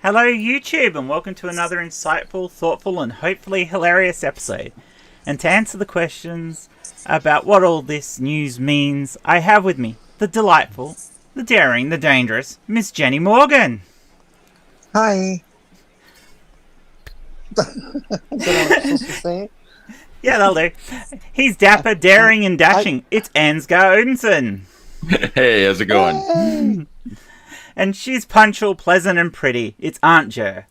Hello YouTube and welcome to another insightful, thoughtful and hopefully hilarious episode. And to answer the questions about what all this news means, I have with me the delightful, the daring, the dangerous, Miss Jenni Morgan. Hi. Is that what I'm supposed to say? Yeah, that'll do. He's dapper, daring and dashing. It's Ansgar Odinson. Hey, how's it going? Hey. And she's punctual, pleasant and pretty. It's Aunty Jer.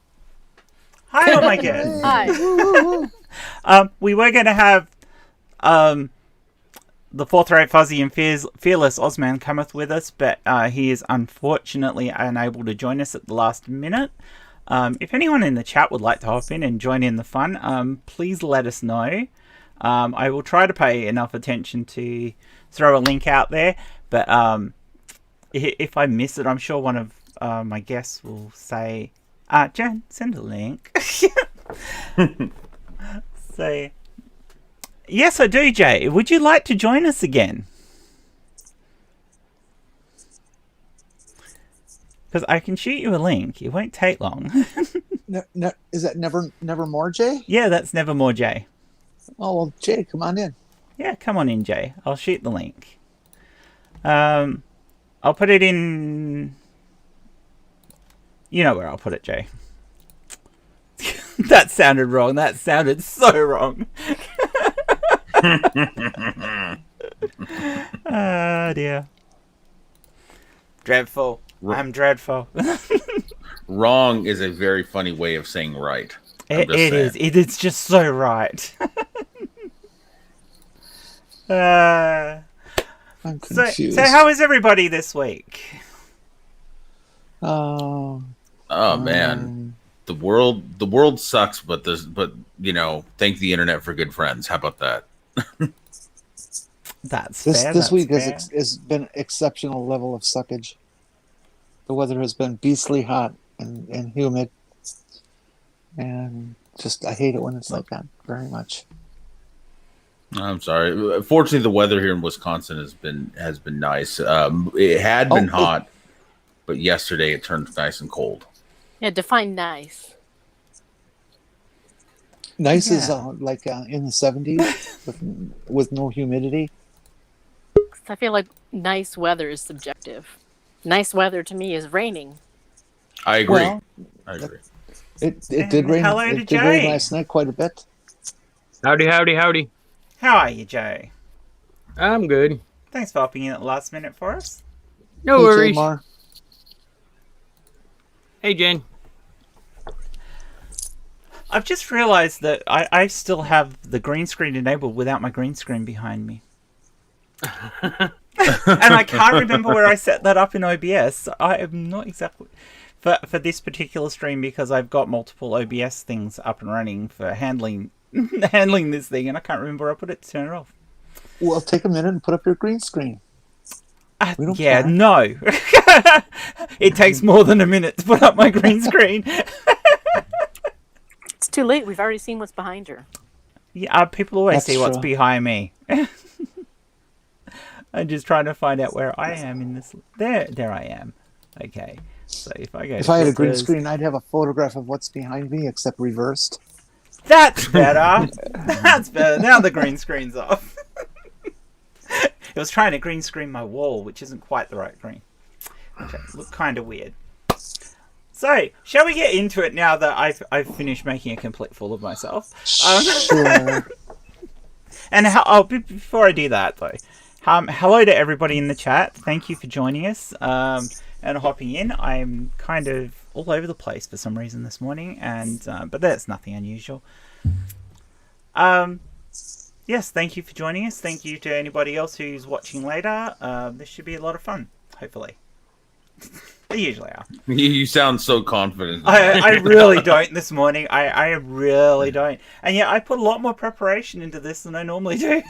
Hi, all my guests. Hi. We were going to have the fourth rate fuzzy and fearless Ozman cometh with us, but he is unfortunately unable to join us at the last minute. If anyone in the chat would like to hop in and join in the fun, please let us know. I will try to pay enough attention to throw a link out there, but if I miss it, I'm sure one of my guests will say, Jen, send a link. So, yes, I do, Jay. Would you like to join us again? Because I can shoot you a link. It won't take long. Is that Nevermore, Jay? Yeah, that's Nevermore, Jay. Oh, well, Jay, come on in. Yeah, come on in, Jay. I'll shoot the link. I'll put it in... You know where I'll put it, Jay. That sounded wrong. That sounded so wrong. Oh, dear. Dreadful. I'm dreadful. Wrong is a very funny way of saying right. It is. It's just so right. I'm confused. So how is everybody this week? Oh man, the world sucks, but you know, thank the internet for good friends. How about that? That's this fair. This week fair. has been exceptional level of suckage. The weather has been beastly hot and humid, and just I hate it when it's like that very much. I'm sorry. Fortunately, the weather here in Wisconsin has been nice. It had been hot, but yesterday it turned nice and cold. Yeah, define nice. Nice is like in the 70s with no humidity. I feel like nice weather is subjective. Nice weather to me is raining. I agree. Well, I agree. It did rain. Hello to It did rain Jay. last night quite a bit. Howdy, howdy, howdy. How are you, Jay? I'm good. Thanks for hopping in at the last minute for us. No Hey, worries. Jamar. Hey, Jen. I've just realised that I still have the green screen enabled without my green screen behind me. And I can't remember where I set that up in OBS. I am not exactly... For this particular stream, because I've got multiple OBS things up and running for handling this thing, and I can't remember where I put it to turn it off. Well, take a minute and put up your green screen. We don't Yeah, care. no. It takes more than a minute to put up my green screen. It's too late. We've already seen what's behind her. Yeah, people always That's see what's true. behind me. I'm just trying to find out where I am in this. There I am. Okay. So if I go. If I had a green filters- screen, I'd have a photograph of what's behind me, except reversed. That's better. That's better. Now the green screen's off. It was trying to green screen my wall, which isn't quite the right green. Okay, look kind of weird. So, shall we get into it now that I've finished making a complete fool of myself? Sure. And before I do that, though, hello to everybody in the chat. Thank you for joining us and hopping in. I'm kind of all over the place for some reason this morning, but that's nothing unusual. Yes, thank you for joining us. Thank you to anybody else who's watching later. This should be a lot of fun, hopefully. They usually are. You sound so confident. I really don't this morning. I really don't. And yeah, I put a lot more preparation into this than I normally do.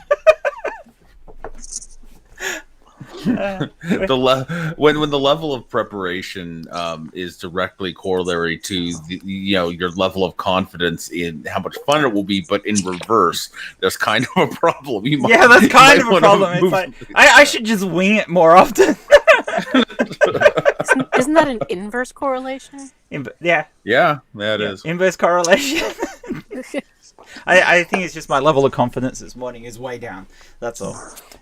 When the level of preparation is directly corollary to your level of confidence in how much fun it will be, but in reverse, there's kind of a problem. That's kind of a problem. It's like I should just wing it more often. Isn't that an inverse correlation? Yeah, Yeah, that is. inverse correlation. I think it's just my level of confidence this morning is way down. That's all.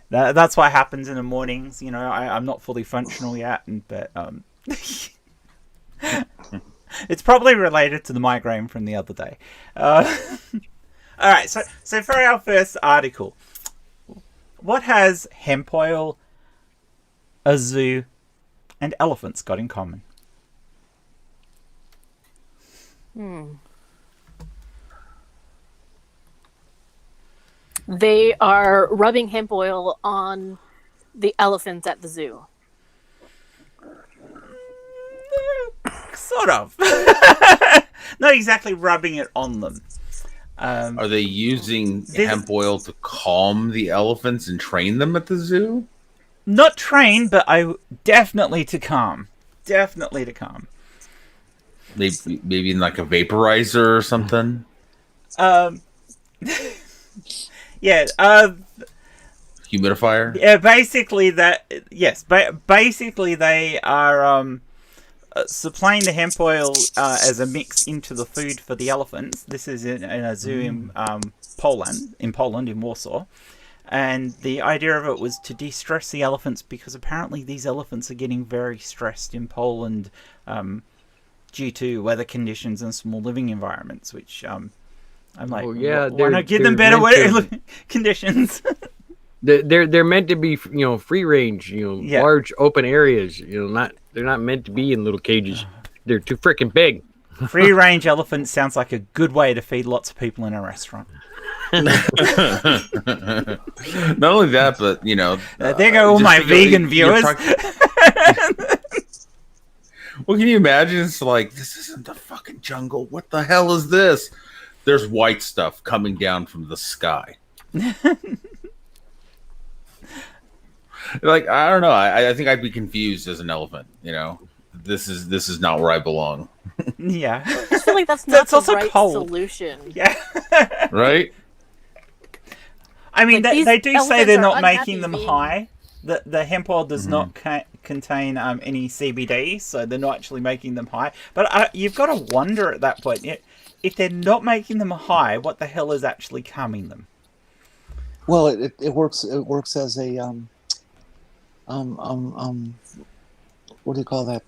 That's what happens in the mornings. You know, I'm not fully functional yet, but it's probably related to the migraine from the other day. All right, so for our first article, what has hemp oil, a zoo, and elephants got in common? They are rubbing hemp oil on the elephants at the zoo. Sort of. Not exactly rubbing it on them. Are they using hemp oil to calm the elephants and train them at the zoo? Not train, but definitely to calm. Definitely to calm. Maybe in like a vaporizer or something? Yeah. Humidifier? Yeah, basically that. Yes, basically they are supplying the hemp oil as a mix into the food for the elephants. This is in a zoo in Poland, in Warsaw. And the idea of it was to de-stress the elephants because apparently these elephants are getting very stressed in Poland due to weather conditions and small living environments, which I'm like, why not give them better weather conditions? They're meant to be, free range, large open areas. They're not meant to be in little cages. They're too freaking big. Free range elephants sounds like a good way to feed lots of people in a restaurant. Not only that, but there go all my vegan viewers. Well, can you imagine? It's like, this isn't the fucking jungle. What the hell is this? There's white stuff coming down from the sky. Like, I don't know. I think I'd be confused as an elephant. This is not where I belong. Yeah, I just feel like that's not also the right cold. solution. Yeah, right. I mean, Like, they do say they're not unhappy making them being- high. The hemp oil does not contain any CBD, so they're not actually making them high. But you've got to wonder at that point, if they're not making them high, what the hell is actually calming them? Well, it works. It works as a what do you call that?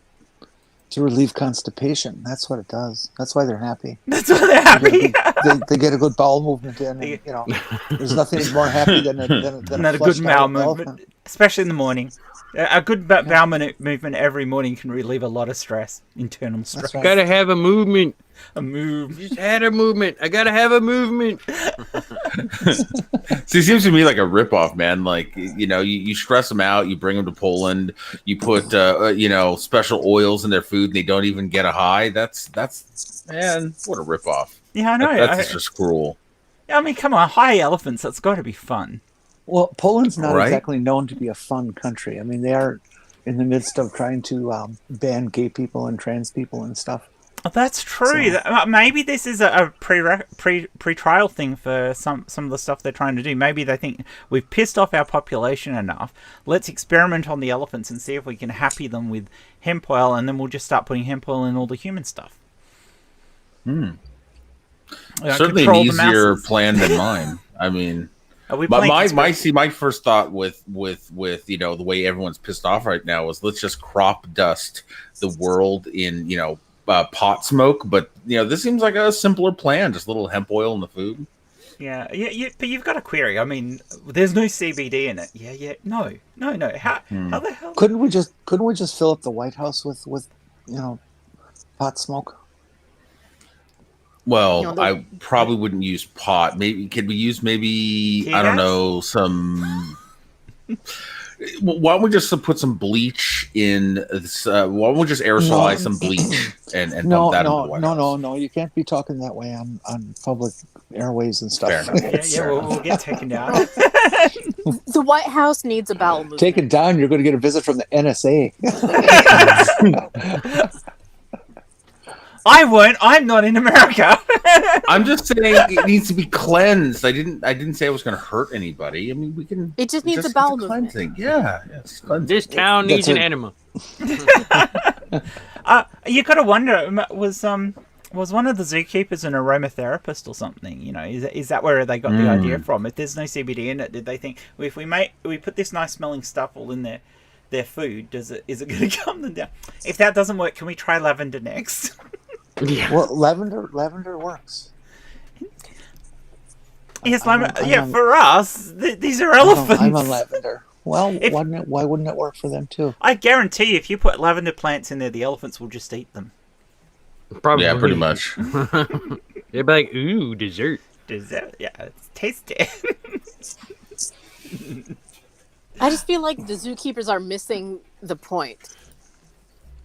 To relieve constipation. That's what it does. That's why they're happy. That's why they're happy. They get a good bowel movement in. And, there's nothing more happy than a good bowel movement, especially in the morning. A good bowel movement every morning can relieve a lot of stress, internal stress. Right. Gotta have a movement. A move. Just had a movement. I gotta have a movement. See, it seems to me like a ripoff, man. Like, you stress them out, you bring them to Poland, you put special oils in their food, and they don't even get a high. That's man, what a ripoff. Yeah, I know. That's just cruel. I mean, come on, high elephants. That's got to be fun. Well, Poland's not Right? exactly known to be a fun country. I mean, they are in the midst of trying to ban gay people and trans people and stuff. Oh, that's true. Maybe this is a pre-trial thing for some of the stuff they're trying to do. Maybe they think we've pissed off our population enough. Let's experiment on the elephants and see if we can happy them with hemp oil, and then we'll just start putting hemp oil in all the human stuff. Certainly an easier plan than mine. I mean, my first thought with the way everyone's pissed off right now is let's just crop dust the world in pot smoke. But this seems like a simpler plan, just a little hemp oil in the food. Yeah, but you've got a query. I mean, there's no CBD in it. Yeah, no. How the hell? Couldn't we just fill up the White House with pot smoke? Well, I probably wouldn't use pot. Maybe could we use I don't know, some. Why don't we just put some bleach in? Why don't we just aerosolize some bleach and pump that into the White House? No. You can't be talking that way on public airways and stuff. Fair enough. Yeah, we'll get taken down. The White House needs a bowel movement. Taken down, you're going to get a visit from the NSA. I won't. I'm not in America. I'm just saying it needs to be cleansed. I didn't say it was going to hurt anybody. I mean, we can. It just needs a bowel movement. Cleansing. Yeah. Yes. This town needs an enema. You gotta wonder, was one of the zookeepers an aromatherapist or something? You know, is that where they got the idea from? If there's no CBD in it, did they think, well, if we put this nice smelling stuff all in their food, is it going to calm them down? If that doesn't work, can we try lavender next? Yeah. Well, lavender works. Yes, for us, these are elephants. I'm on lavender. Well, why wouldn't it work for them too? I guarantee you, if you put lavender plants in there, the elephants will just eat them. Probably. Yeah, pretty much. They'd be like, ooh, dessert. Dessert? Yeah, it's tasty. I just feel like the zookeepers are missing the point.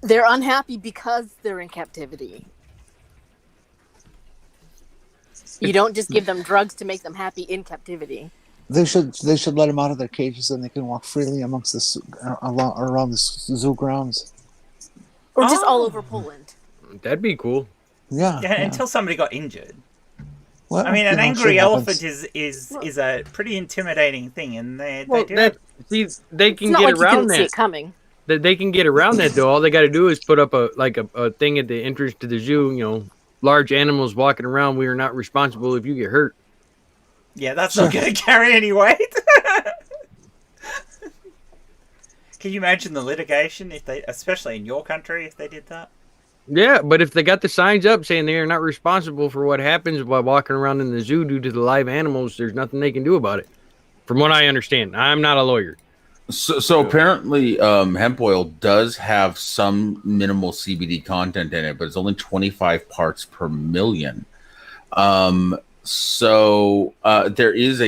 They're unhappy because they're in captivity. You don't just give them drugs to make them happy in captivity. They should let them out of their cages and they can walk freely amongst around the zoo grounds. Or just all over Poland. That'd be cool. Yeah. Until somebody got injured. Well, I mean, an angry elephant happens. is a pretty intimidating thing, and they can It's not get like you around couldn't see that. it coming. They can get around that though. All they got to do is put up a thing at the entrance to the zoo. You know, large animals walking around. We are not responsible if you get hurt. Yeah, that's not going to carry any weight. Can you imagine the litigation especially in your country, if they did that? Yeah, but if they got the signs up saying they are not responsible for what happens while walking around in the zoo due to the live animals, there's nothing they can do about it. From what I understand, I'm not a lawyer. So apparently, hemp oil does have some minimal CBD content in it, but it's only 25 parts per million. So there is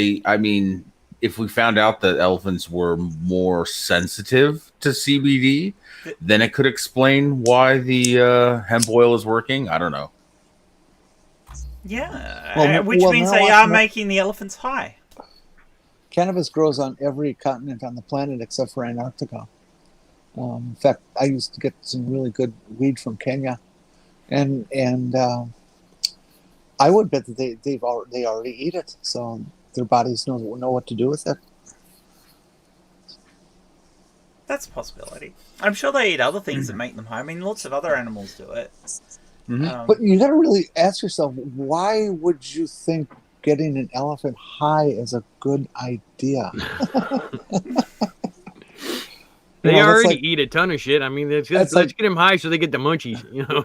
if we found out that elephants were more sensitive to CBD, then it could explain why the hemp oil is working. I don't know. Yeah, which means they are making the elephants high. Cannabis grows on every continent on the planet except for Antarctica. In fact, I used to get some really good weed from Kenya, and I would bet that they already eat it, so their bodies know what to do with it. That's a possibility. I'm sure they eat other things that make them high. I mean, lots of other animals do it. Mm-hmm. But you got to really ask yourself, why would you think getting an elephant high is a good idea? They already eat a ton of shit. I mean, let's get them high so they get the munchies. You know,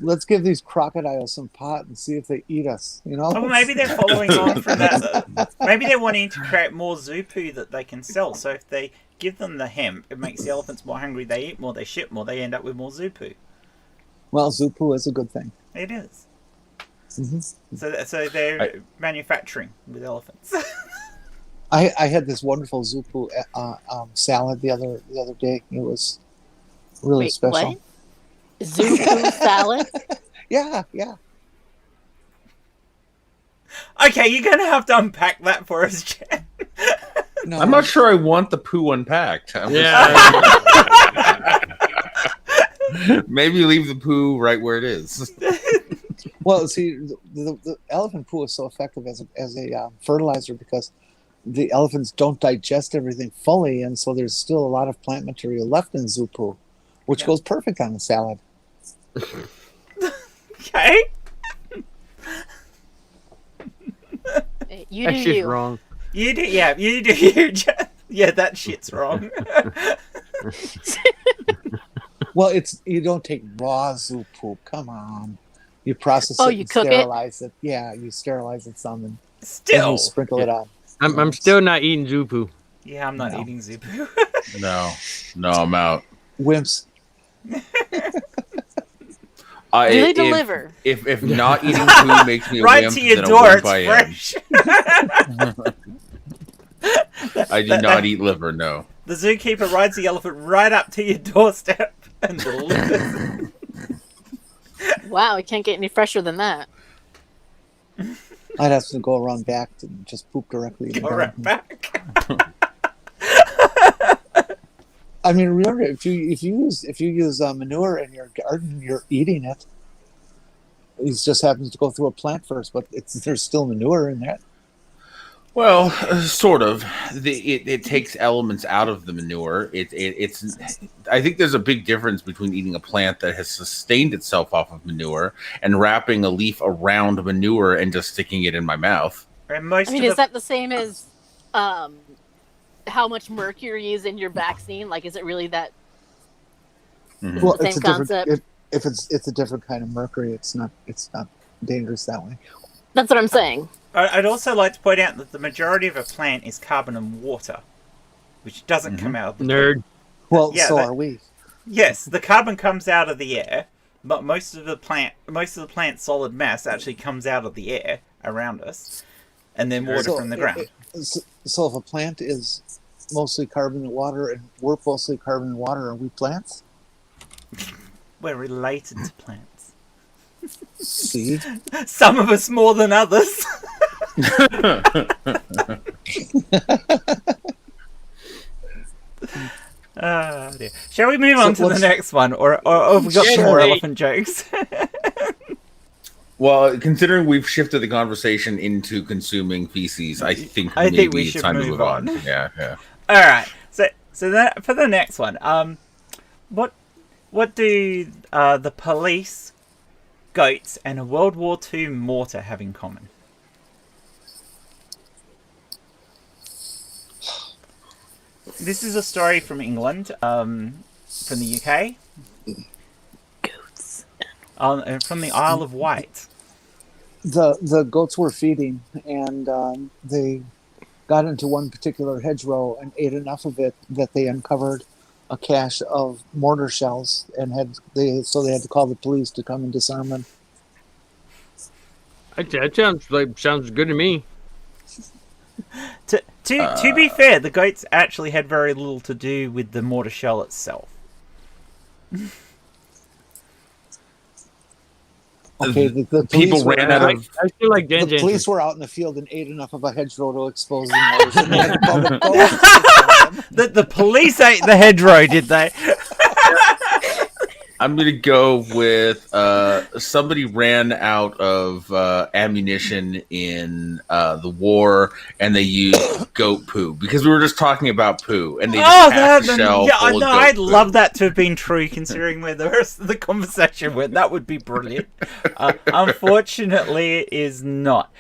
let's give these crocodiles some pot and see if they eat us. You know, well, maybe they're following on from that. Maybe they're wanting to create more zoo poo that they can sell. So if they give them the hemp, it makes the elephants more hungry. They eat more, they shit more, they end up with more zoo poo. Well, zoo poo is a good thing. It is. Mm-hmm. So they're manufacturing with elephants. I had this wonderful zupu salad the other day. It was really special. What? Zupu salad? Yeah. Okay, you're gonna have to unpack that for us, Jen. No, I'm not sure I want the poo unpacked. Maybe leave the poo right where it is. Well, see, the elephant poo is so effective as a fertilizer because the elephants don't digest everything fully, and so there's still a lot of plant material left in zoo poo, which goes perfect on a salad. Okay. You that do shit's you. wrong. You do, yeah. You do, you. Yeah, that shit's wrong. Well, you don't take raw zoo poo. Come on, you process it. You and cook sterilize it. Yeah, you sterilize it some and Still, you sprinkle it on. I'm still not eating Zupu. Yeah, I'm not eating Zupu. No, I'm out. Wimps. Do they deliver? If not eating poo makes me a right wimp, to your then door, a it's wimp fresh. I do not eat liver, no. The zookeeper rides the elephant right up to your doorstep and delivers. Wow, it can't get any fresher than that. I'd have to go around back to just poop directly. Go right back. I mean, remember, if you use manure in your garden, you're eating it. It just happens to go through a plant first, but there's still manure in there. Well, sort of. It takes elements out of the manure. It's. I think there's a big difference between eating a plant that has sustained itself off of manure and wrapping a leaf around manure and just sticking it in my mouth. And most I mean, is that the same as how much mercury is in your vaccine? Like, is it really that? Mhm. Well, the it's same a different. concept? If it's a different kind of mercury, it's not dangerous that way. That's what I'm saying. I'd also like to point out that the majority of a plant is carbon and water, which doesn't come out of the Nerd. Well, Yeah, so that- are we. Yes, the carbon comes out of the air, but most of the plant's solid mass actually comes out of the air around us, and then water So from the ground. So if a plant is mostly carbon and water, and we're mostly carbon and water, are we plants? We're related to plants. See, Some of us more than others. Dear. Shall we move on to the let's- next one, or have we got some more Sure. elephant jokes? Well, considering we've shifted the conversation into consuming feces, I think I maybe think we it's should time to move move on. on. Yeah, yeah. All right. So that for the next one, what do the police, goats, and a World War II mortar have in common? This is a story from England, from the UK, Goats. from the Isle of Wight. the goats were feeding, and they got into one particular hedgerow and ate enough of it that they uncovered a cache of mortar shells, and they had to call the police to come and disarm them. That sounds good to me. To be fair, the goats actually had very little to do with the mortar shell itself. Okay, the police People were ran out of. I feel like Jen's the answer. police were out in the field and ate enough of a hedgerow to expose the mortars. And they had to call the police to disarm them. The police ate the hedgerow, did they? I'm gonna go with somebody ran out of ammunition in the war, and they used goat poo because we were just talking about poo, and they just packed a shell yeah, full of no, goat I'd poo. love that to have been true, considering where the rest of the conversation went. That would be brilliant. Unfortunately, it is not.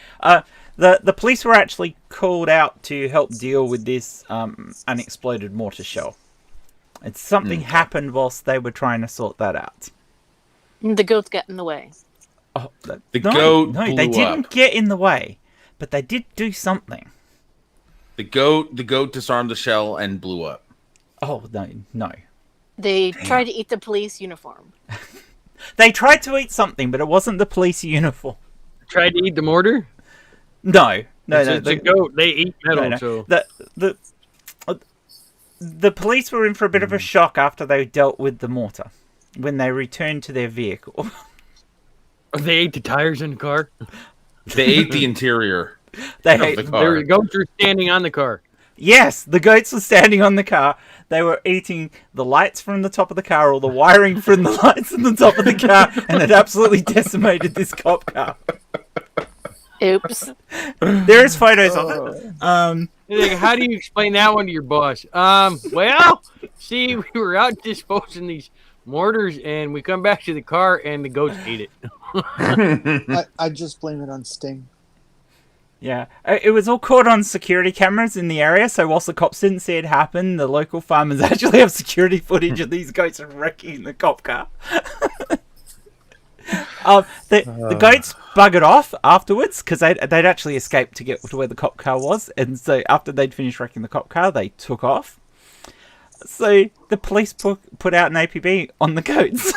The police were actually called out to help deal with this unexploded mortar shell. It's something happened whilst they were trying to sort that out. The goats got in the way. Oh, The goat No, they blew didn't up. get in the way, but they did do something. The goat disarmed the shell and blew up. Oh, no. They tried to eat the police uniform. They tried to eat something, but it wasn't the police uniform. Tried to eat the mortar? No. It's a goat. They eat metal, No. so. The police were in for a bit of a shock after they dealt with the mortar when they returned to their vehicle. They ate the tires in the car. They ate the interior They of the ate, The car. goats are standing on the car. yes, the goats were standing on the car. They were eating the lights from the top of the car or the wiring from the lights on the top of the car, and it absolutely decimated this cop car. Oops. There is photos of it. They're like, how do you explain that one to your boss? Well, see, we were out disposing these mortars, and we come back to the car, and the goats ate it. I just blame it on Sting. Yeah, it was all caught on security cameras in the area, so whilst the cops didn't see it happen, the local farmers actually have security footage of these goats wrecking the cop car. The goats buggered off afterwards because they'd actually escaped to get to where the cop car was, and so after they'd finished wrecking the cop car, they took off. So the police put out an APB on the goats.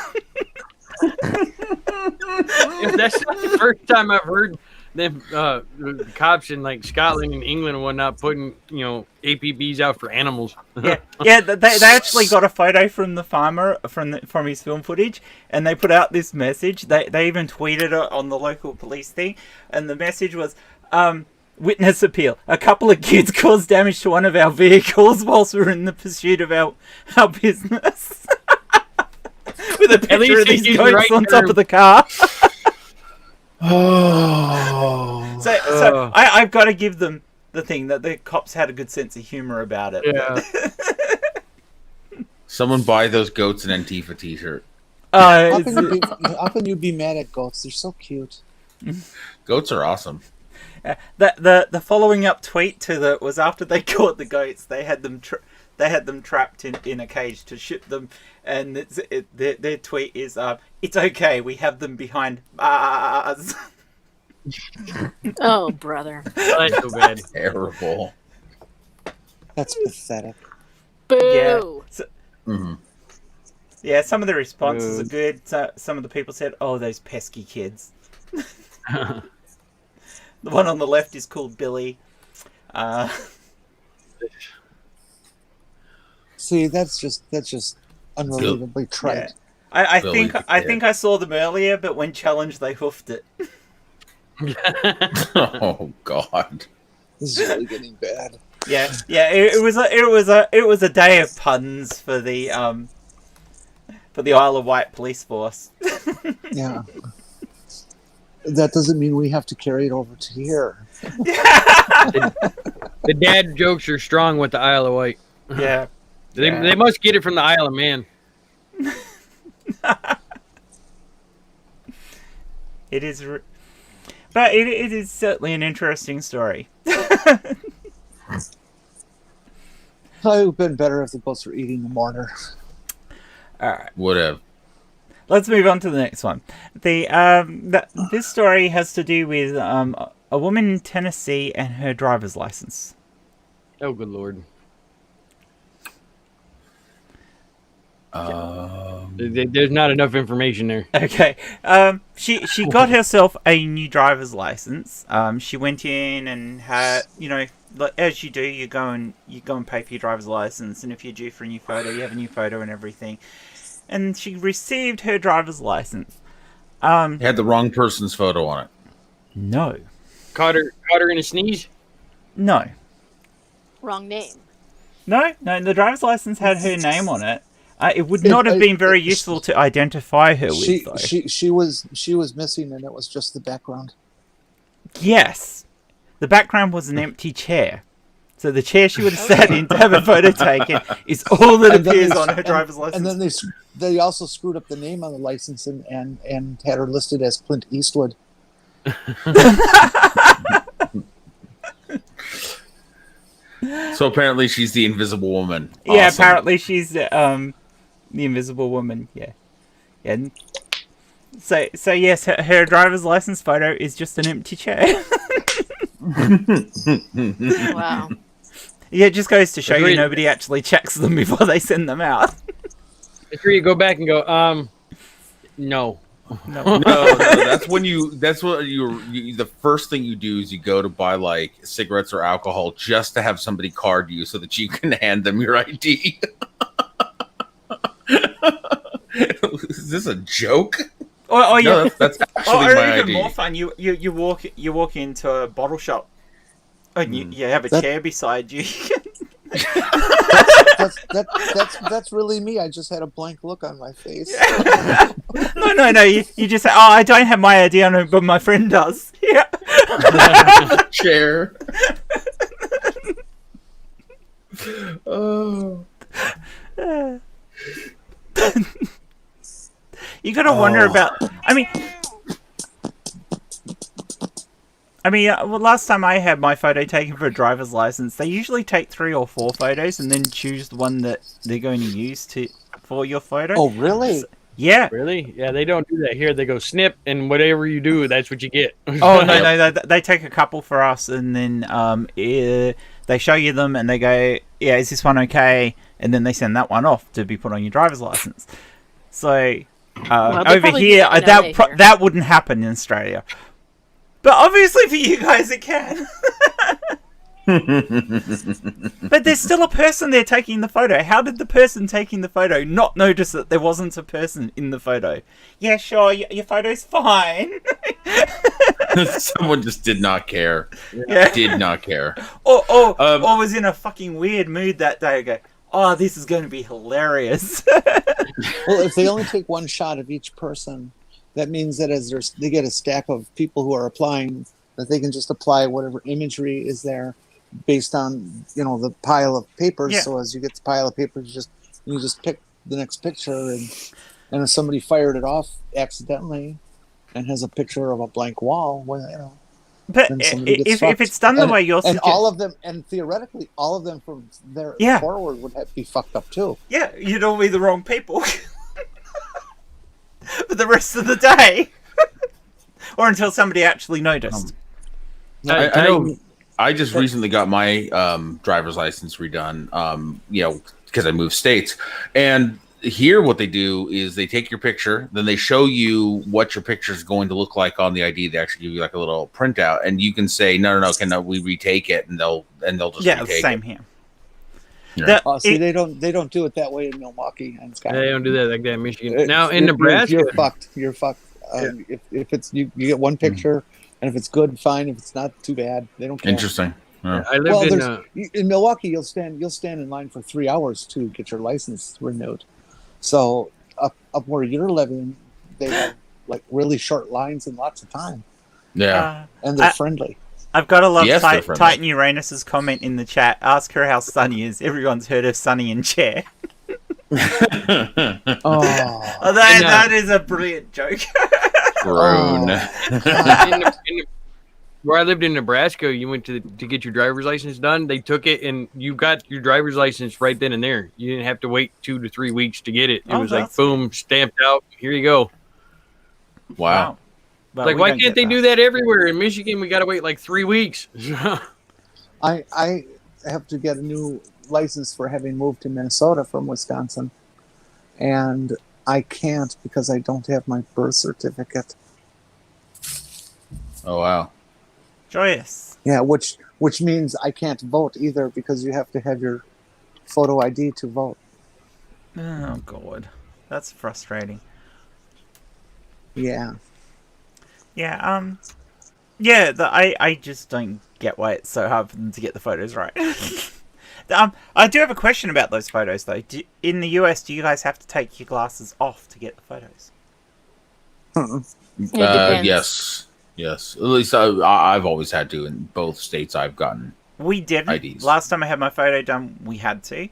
If that's not the first time I've heard them the cops in like Scotland and England and whatnot putting APBs out for animals. Yeah, they actually got a photo from the farmer from his film footage, and they put out this message. They even tweeted it on the local police thing, and the message was, Witness appeal. A couple of kids caused damage to one of our vehicles whilst we were in the pursuit of our business. With a picture of these goats on top of the car. So I've got to give them the thing that the cops had a good sense of humor about it. Yeah. Someone buy those goats an Antifa t-shirt. How can you be mad at goats? They're so cute. Goats are awesome. The following up tweet to that was after they caught the goats, they had them trapped in a cage to ship them, and their tweet is, "It's okay, we have them behind bars." Oh, brother. That's so bad. Terrible. That's pathetic. Boo. Yeah, some of the responses are good. Some of the people said, "Oh, those pesky kids." The one on the left is called Billy. See, that's just unbelievably trite. Yeah. I think I saw them earlier, but when challenged, they hoofed it. Oh God, This is really getting bad. Yeah. It was a day of puns for the Isle of Wight police force. Yeah. That doesn't mean we have to carry it over to here. The dad jokes are strong with the Isle of Wight. Yeah. They must get it from the Isle of Man. It is, but it is certainly an interesting story. It would have been better if the goats were eating the mortar. All right. whatever. Let's move on to the next one. This story has to do with a woman in Tennessee and her driver's license. Oh, good Lord. There's not enough information there. Okay. She got herself a new driver's license. She went in and had, as you do, you go and pay for your driver's license, and if you're due for a new photo, you have a new photo and everything. And she received her driver's license. Had the wrong person's photo on it. No. Caught her in a sneeze? No. Wrong name. No, the driver's license had her name on it. It would not have been very useful to identify her with, though. She was missing, and it was just the background. Yes. The background was an empty chair. So the chair she would have sat in to have a photo taken is all that appears on her driver's license. And then they also screwed up the name on the license and had her listed as Clint Eastwood. So apparently she's the Invisible Woman. Yeah, Awesome. apparently she's the Invisible Woman. Yeah. And so yes, her driver's license photo is just an empty chair. Wow. Yeah, it just goes to show you nobody actually checks them before they send them out. It's where you go back and go, no. No, that's when the first thing you do is you go to buy like cigarettes or alcohol just to have somebody card you so that you can hand them your ID. Is this a joke? No, that's actually my even ID. more fun. You walk into a bottle shop and you have a chair beside you. That's really me. I just had a blank look on my face. No. You just say, "Oh, I don't have my ID on it, but my friend does." Yeah. Chair. Oh. You gotta wonder about. Well, last time I had my photo taken for a driver's license, they usually take 3 or 4 photos and then choose the one that they're going to use for your photo. Oh, really? Yeah. Really? Yeah, they don't do that here. They go snip, and whatever you do, that's what you get. Oh, no. They take a couple for us, and then they show you them, and they go, "Yeah, is this one okay?" And then they send that one off to be put on your driver's license. So over here, that wouldn't happen in Australia. But obviously for you guys it can. But there's still a person there taking the photo. How did the person taking the photo not notice that there wasn't a person in the photo? Yeah, sure, your photo's fine. Someone just did not care. Yeah. Did not care. Or was in a fucking weird mood that day. Go, oh, this is going to be hilarious. Well, if they only take one shot of each person, that means that as they get a stack of people who are applying, that they can just apply whatever imagery is there based on the pile of papers. Yeah. So as you get the pile of papers, you just pick the next picture, and if somebody fired it off accidentally and has a picture of a blank wall, well, But then somebody gets if it's done the way you're and all of them, and theoretically, all of them from there forward would be fucked up too. Yeah, you'd all be the wrong people for the rest of the day, or until somebody actually noticed. I just recently got my driver's license redone. Because I moved states, and here what they do is they take your picture, then they show you what your picture is going to look like on the ID. They actually give you like a little printout, and you can say no, can we retake it? And they'll just retake the same it. here. Yeah. They don't do it that way in Milwaukee and Scotland. They don't do that like that in Michigan. Now in Nebraska, you're fucked. You're fucked. If it's you get one picture, and if it's good, fine. If it's not, too bad. They don't care. Interesting. Yeah. I lived in Milwaukee. You'll stand in line for 3 hours to get your license renewed. So up where you're living, they have like really short lines and lots of time. Yeah, and they're friendly. I've got to love Yes, Titan Uranus's comment in the chat. Ask her how Sunny is. Everyone's heard of Sunny and Cher. That is a brilliant joke. Where I lived in Nebraska, you went to get your driver's license done. They took it, and you got your driver's license right then and there. You didn't have to wait 2 to 3 weeks to get it. It was like, boom, stamped out. Here you go. Wow. Well, like, why can't they do that everywhere? In Michigan, we got to wait like 3 weeks. I have to get a new license for having moved to Minnesota from Wisconsin, and I can't because I don't have my birth certificate. Oh, wow. Joyous. Yeah, which means I can't vote either because you have to have your photo ID to vote. Oh, God. That's frustrating. Yeah. Yeah, I just don't get why it's so hard for them to get the photos right. I do have a question about those photos, though. In the US, do you guys have to take your glasses off to get the photos? Yes. At least I've always had to in both states I've gotten. We didn't. IDs. Last time I had my photo done, we had to.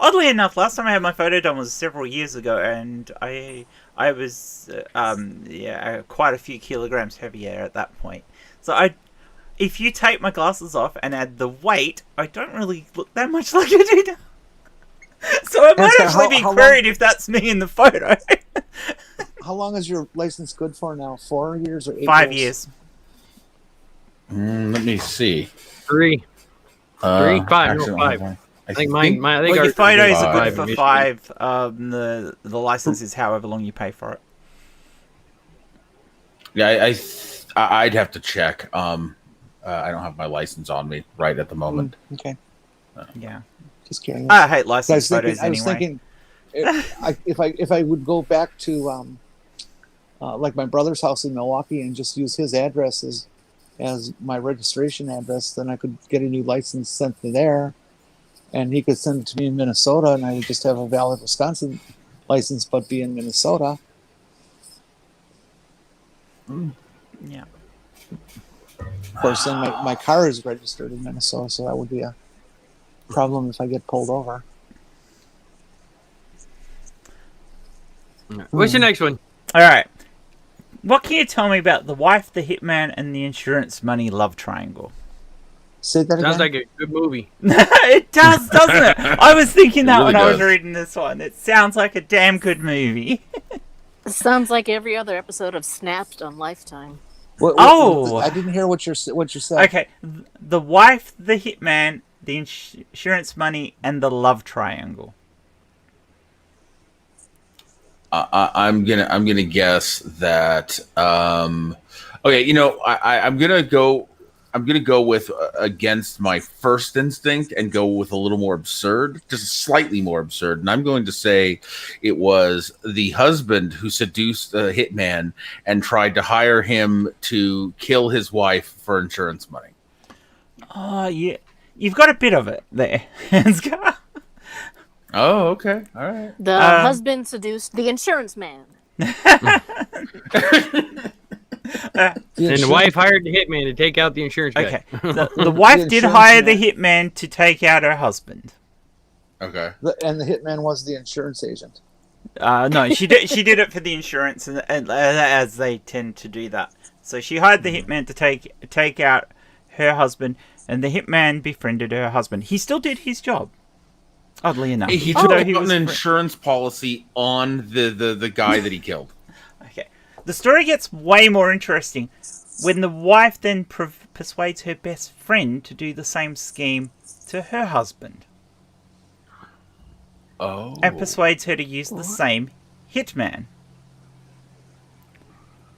Oddly enough, last time I had my photo done was several years ago, and I was quite a few kilograms heavier at that point. So if you take my glasses off and add the weight, I don't really look that much like I do now. So I might actually be queried if that's me in the photo. How long is your license good for now? 4 years or 8 years? 5 years. Let me see. 3. 3, 5. Actually, No, 5. I think mine. Your photos are good for Michigan. 5. The license is however long you pay for it. Yeah, I'd have to check. I don't have my license on me right at the moment. Okay. Yeah. Just curious. I hate license photos I was anyway. thinking if I would go back to like my brother's house in Milwaukee and just use his address as my registration address, then I could get a new license sent to there, and he could send it to me in Minnesota, and I would just have a valid Wisconsin license but be in Minnesota. Yeah. Of course, then my car is registered in Minnesota, so that would be a problem if I get pulled over. What's the next one? All right. What can you tell me about The Wife, the Hitman, and the Insurance Money Love Triangle? Say that Sounds again. like a good movie. It does, doesn't it? I was thinking that really when I was does. reading this one. It sounds like a damn good movie. Sounds like every other episode of Snapped on Lifetime. I didn't hear what you said. Okay. The Wife, the Hitman, the Insurance Money, and the Love Triangle. I'm gonna guess that. Okay, I'm I'm going to go with against my first instinct and go with a little more absurd, just slightly more absurd. And I'm going to say it was the husband who seduced a hitman and tried to hire him to kill his wife for insurance money. Oh, yeah. You've got a bit of it there, Ansgar. Oh, okay. All right. The husband seduced the insurance man. And the wife hired the hitman to take out the insurance guy. Okay. The wife did hire the hitman to take out her husband. Okay. And the hitman was the insurance agent. No, she did it for the insurance, and as they tend to do that. So she hired the hitman to take out her husband, and the hitman befriended her husband. He still did his job, oddly enough. He took out an insurance policy on the guy that he killed. Okay. The story gets way more interesting when the wife then persuades her best friend to do the same scheme to her husband. Oh. And persuades her to use the same hitman.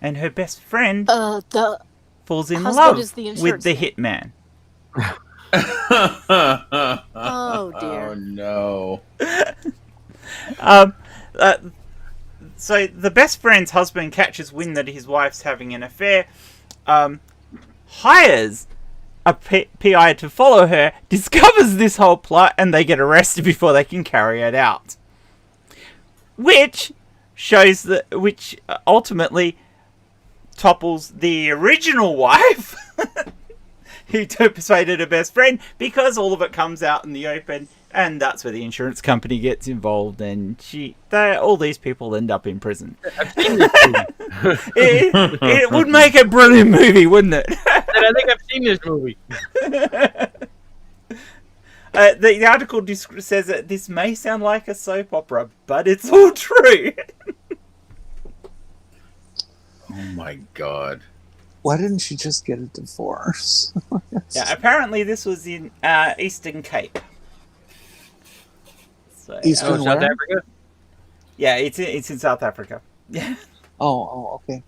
And her best friend falls in love with the hitman. Oh dear. Oh no. So the best friend's husband catches wind that his wife's having an affair, hires a PI to follow her, discovers this whole plot, and they get arrested before they can carry it out. Which ultimately topples the original wife who persuaded her best friend, because all of it comes out in the open, and that's where the insurance company gets involved, and all these people end up in prison. I've seen this movie. It would make a brilliant movie, wouldn't it? And I think I've seen this movie. The article says that this may sound like a soap opera, but it's all true. Oh my god. Why didn't she just get a divorce? Yeah, apparently this was in Eastern Cape. So, Eastern South Africa? Yeah, it's in South Africa. Yeah. Oh, okay.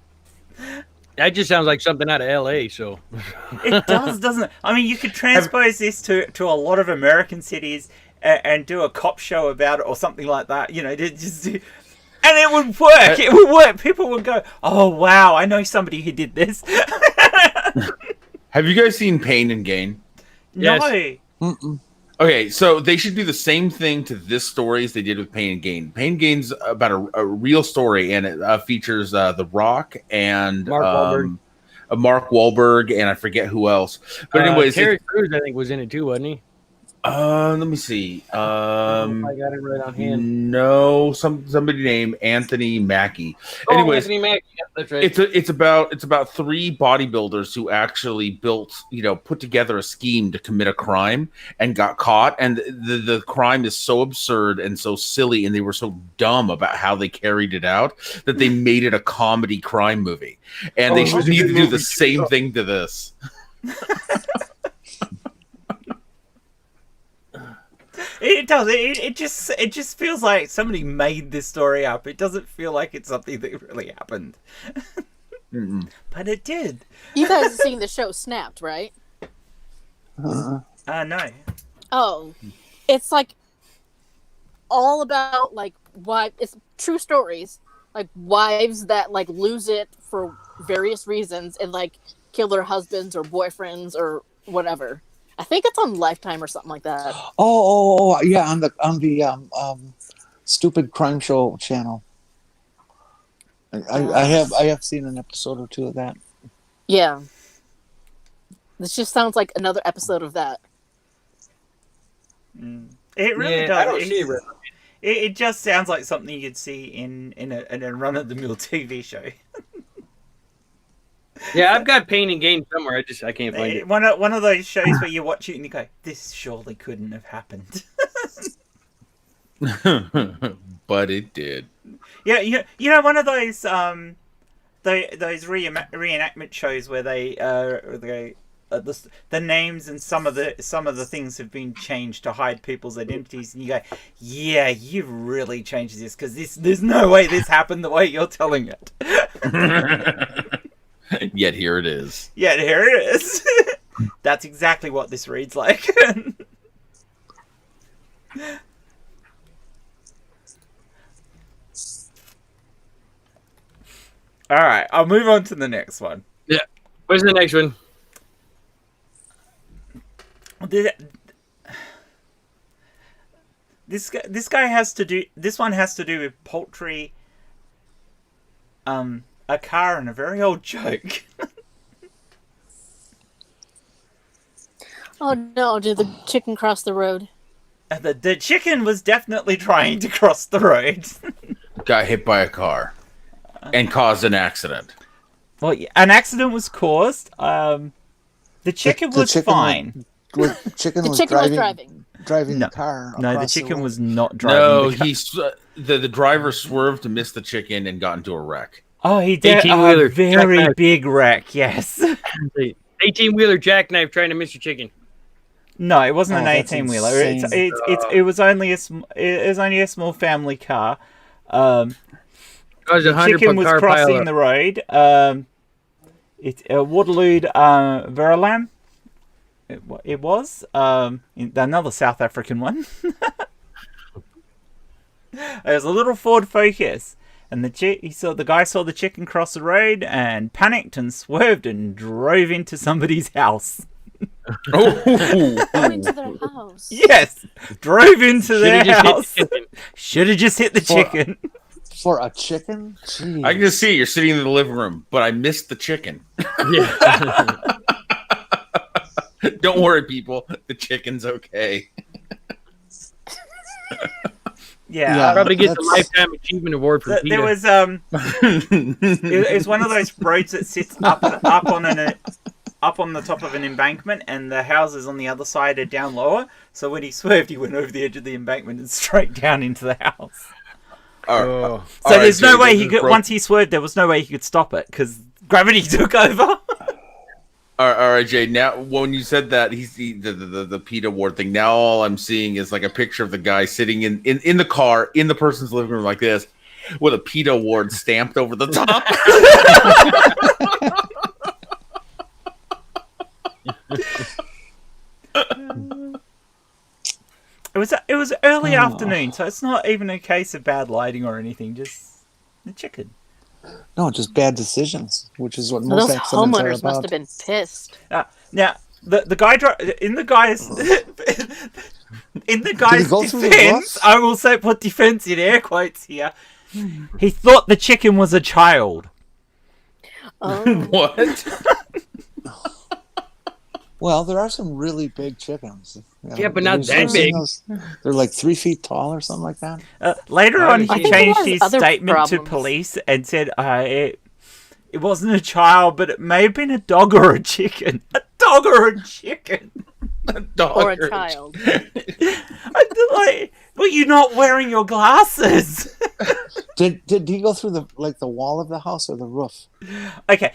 That just sounds like something out of LA, so. It does, doesn't it? I mean, you could transpose this to a lot of American cities and do a cop show about it or something like that, and it would work. It would work. People would go, "Oh wow, I know somebody who did this." Have you guys seen Pain and Gain? No. Yes. Mm-mm. Okay, so they should do the same thing to this story as they did with Pain and Gain. Pain and Gain's about a real story, and it features The Rock and Mark Wahlberg, and I forget who else. But anyways, Terry Crews, I think, was in it too, wasn't he? let me see. I got it right on hand. No, somebody named Anthony Mackie. Oh, Anyways, Anthony Mackie. Yeah, that's right. it's about three bodybuilders who actually put together a scheme to commit a crime and got caught. And the crime is so absurd and so silly, and they were so dumb about how they carried it out that they made it a comedy crime movie. And they should need to do the same thing to this. It does. It just feels like somebody made this story up. It doesn't feel like it's something that really happened. But it did. You guys have seen the show Snapped, right? No. Oh, it's like all about like it's true stories, like wives that like lose it for various reasons and like kill their husbands or boyfriends or whatever. I think it's on Lifetime or something like that. Oh, yeah, on the stupid crime show channel. I have seen an episode or two of that. Yeah, this just sounds like another episode of that. It really does. I don't see it. It just sounds like something you'd see in a run-of-the-mill TV show. Yeah, I've got Pain and Gain somewhere. I can't find it. One of those shows where you watch it and you go, "This surely couldn't have happened." But it did. Yeah, you know one of those reenactment shows where the names and some of the things have been changed to hide people's identities, and you go, "Yeah, you've really changed this because there's no way this happened the way you're telling it." Yet here it is. Yeah, here it is. That's exactly what this reads like. All right, I'll move on to the next one. Yeah. What's the next one? This guy has to do. This one has to do with poultry, a car, and a very old joke. Oh no! Did the chicken cross the road? The chicken was definitely trying to cross the road. Got hit by a car and caused an accident. Well, an accident was caused. The chicken was fine. The chicken was driving the car. No, the chicken was not driving. No, the car. the driver swerved to miss the chicken and got into a wreck. Oh, he did a very big wreck. Yes. 18-wheeler jackknife trying to miss your chicken. No, it wasn't an 18-wheeler. It was only a small family car. The chicken was crossing the road. It's Waterloo Verulam. It was another South African one. It was a little Ford Focus, and the guy saw the chicken cross the road and panicked and swerved and drove into somebody's house. Into their house. Yes, drove into their house. Should have just hit the chicken. For a chicken? Jeez. I can just see you're sitting in the living room, but I missed the chicken. Yeah. Don't worry, people. The chicken's okay. Yeah, probably get the lifetime achievement award for PETA. There was it's one of those roads that sits up on the top of an embankment, and the houses on the other side are down lower. So when he swerved, he went over the edge of the embankment and straight down into the house. So there's no way he could. Once he swerved, there was no way he could stop it because gravity took over. All right, Jay. Now, when you said that he's the PETA award thing, now all I'm seeing is like a picture of the guy sitting in the car in the person's living room like this, with a PETA award stamped over the top. It was early afternoon, so it's not even a case of bad lighting or anything. Just the chicken. No, just bad decisions, which is what most those accidents are homeowners about. must have been pissed. Now the guy in the guy's defense, I will say put defense in air quotes here. He thought the chicken was a child. Oh. What? Well, there are some really big chickens. Yeah, but not that big. They're like 3 feet tall or something like that. Later on, he changed his statement problems to police and said it wasn't a child, but it may have been a dog or a chicken. A dog or a chicken. A dog or a child. Were you not wearing your glasses? Did he go through the wall of the house or the roof? Okay.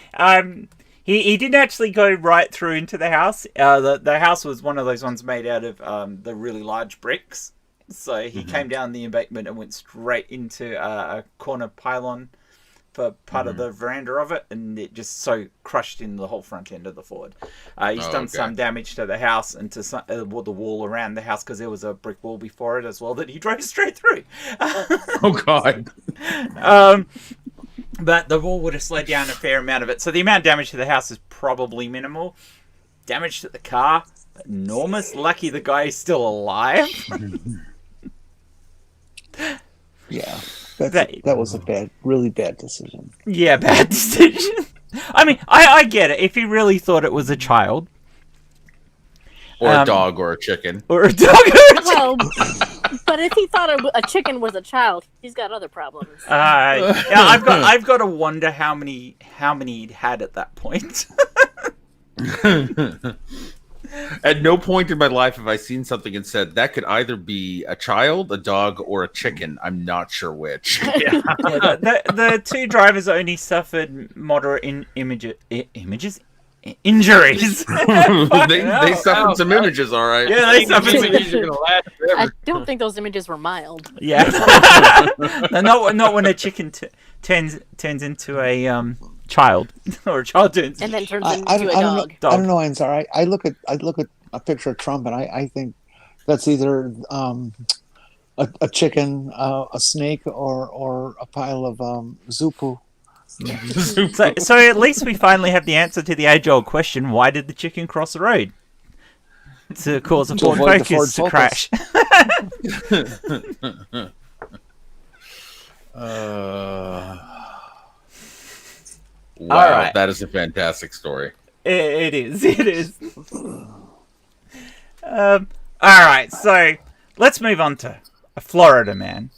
He didn't actually go right through into the house. The house was one of those ones made out of the really large bricks. So he came down the embankment and went straight into a corner pylon for part of the veranda of it, and it just so crushed in the whole front end of the Ford. He's done some damage to the house and to the wall around the house because there was a brick wall before it as well that he drove straight through. Oh, God. But the wall would have slowed down a fair amount of it. So the amount of damage to the house is probably minimal. Damage to the car, enormous. Lucky the guy is still alive. Yeah. That was a really bad decision. Yeah, bad decision. I mean, I get it. If he really thought it was a child. Or a dog or a chicken. Or a dog or a chicken. Well, but if he thought a chicken was a child, he's got other problems. Yeah, I've got to wonder how many he'd had at that point. At no point in my life have I seen something and said that could either be a child, a dog, or a chicken. I'm not sure which. Yeah. The two drivers only suffered moderate injuries. They suffered some images, all right. Yeah, they suffered some images. Are gonna last forever. I don't think those images were mild. Yeah, not when a chicken turns into a child, or a child turns And then turns I into a don't dog. know. I don't know, Ansgar. I look at a picture of Trump, and I think that's either a chicken, a snake, or a pile of zupu. So at least we finally have the answer to the age-old question: why did the chicken cross the road? To cause a Ford avoid the Focus to Ford crash. Wow, All right. that is a fantastic story. It is. All right, so let's move on to a Florida man.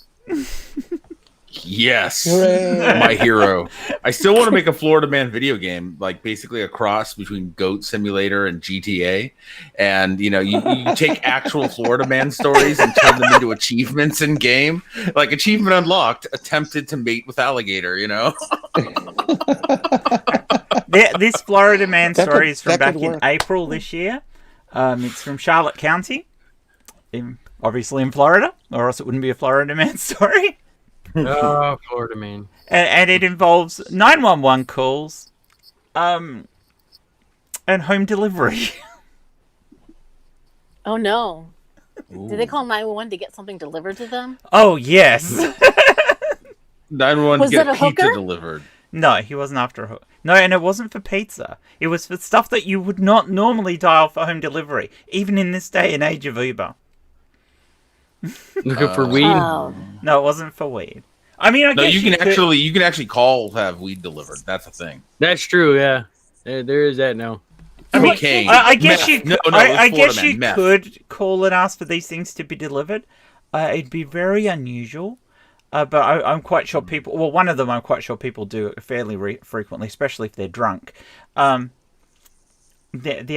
Yes, Hooray. my hero. I still want to make a Florida Man video game, like basically a cross between Goat Simulator and GTA. And you take actual Florida Man stories and turn them into achievements in game. Like achievement unlocked: attempted to mate with alligator. This Florida man story is from that back could in work. April this year. It's from Charlotte County, obviously in Florida, or else it wouldn't be a Florida man story. Oh, Florida man. And it involves 911 calls, and home delivery. Oh no! Did they call 911 to get something delivered to them? Oh yes. 911 Was get that a pizza hooker? delivered. No, he wasn't after a hook. No, and it wasn't for pizza. It was for stuff that you would not normally dial for home delivery, even in this day and age of Uber. Looking for weed. Oh. No, it wasn't for weed. I mean, I No, guess you can could- actually call to have weed delivered. That's a thing. That's true. Yeah, there is that now. I mean, Cocaine. I guess Meth. you. No, I it's guess Florida you Man, meth. could call and ask for these things to be delivered. It'd be very unusual, but I'm quite sure people. Well, one of them I'm quite sure people do it fairly frequently, especially if they're drunk. The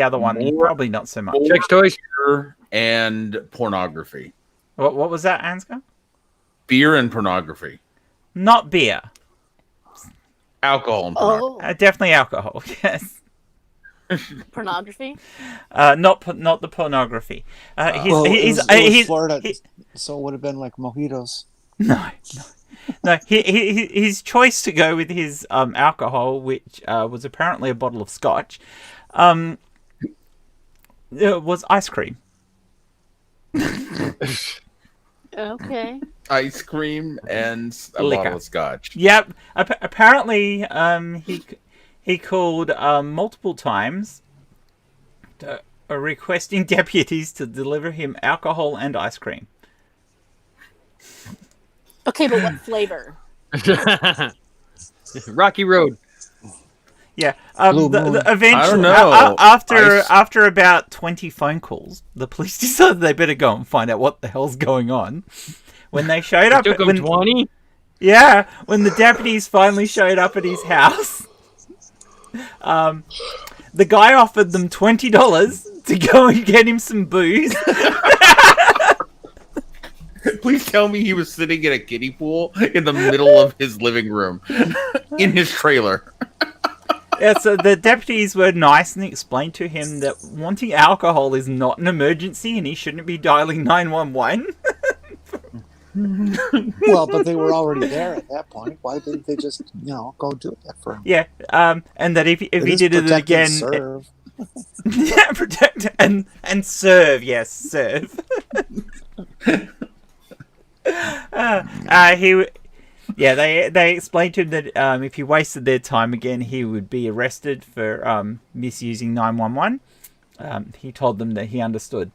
other one, probably not so much. Sex toys. Beer and pornography. What was that, Ansgar? Beer and pornography. Not beer. Alcohol and pornography. Oh, Definitely alcohol. Yes. pornography. Not the pornography. It was Florida, so it would have been like mojitos. No. His choice to go with his alcohol, which was apparently a bottle of scotch, was ice cream. Okay. Ice cream and a Liquor. bottle of scotch. Yep. Apparently, he called multiple times, requesting deputies to deliver him alcohol and ice cream. Okay, but what flavor? Rocky Road. Yeah. Blue Moon. Eventually, I don't know. after about 20 phone calls, the police decided they better go and find out what the hell's going on. When they showed up, Took him 20. yeah, when the deputies finally showed up at his house, the guy offered them $20 to go and get him some booze. Please tell me he was sitting in a kiddie pool in the middle of his living room in his trailer. Yeah, so the deputies were nice and explained to him that wanting alcohol is not an emergency and he shouldn't be dialing 911. Well, but they were already there at that point. Why didn't they just, go do that for him? Yeah, and that if he is did it protect and again, serve. yeah, protect and serve. Yes, serve. They explained to him that if he wasted their time again, he would be arrested for misusing 911. He told them that he understood.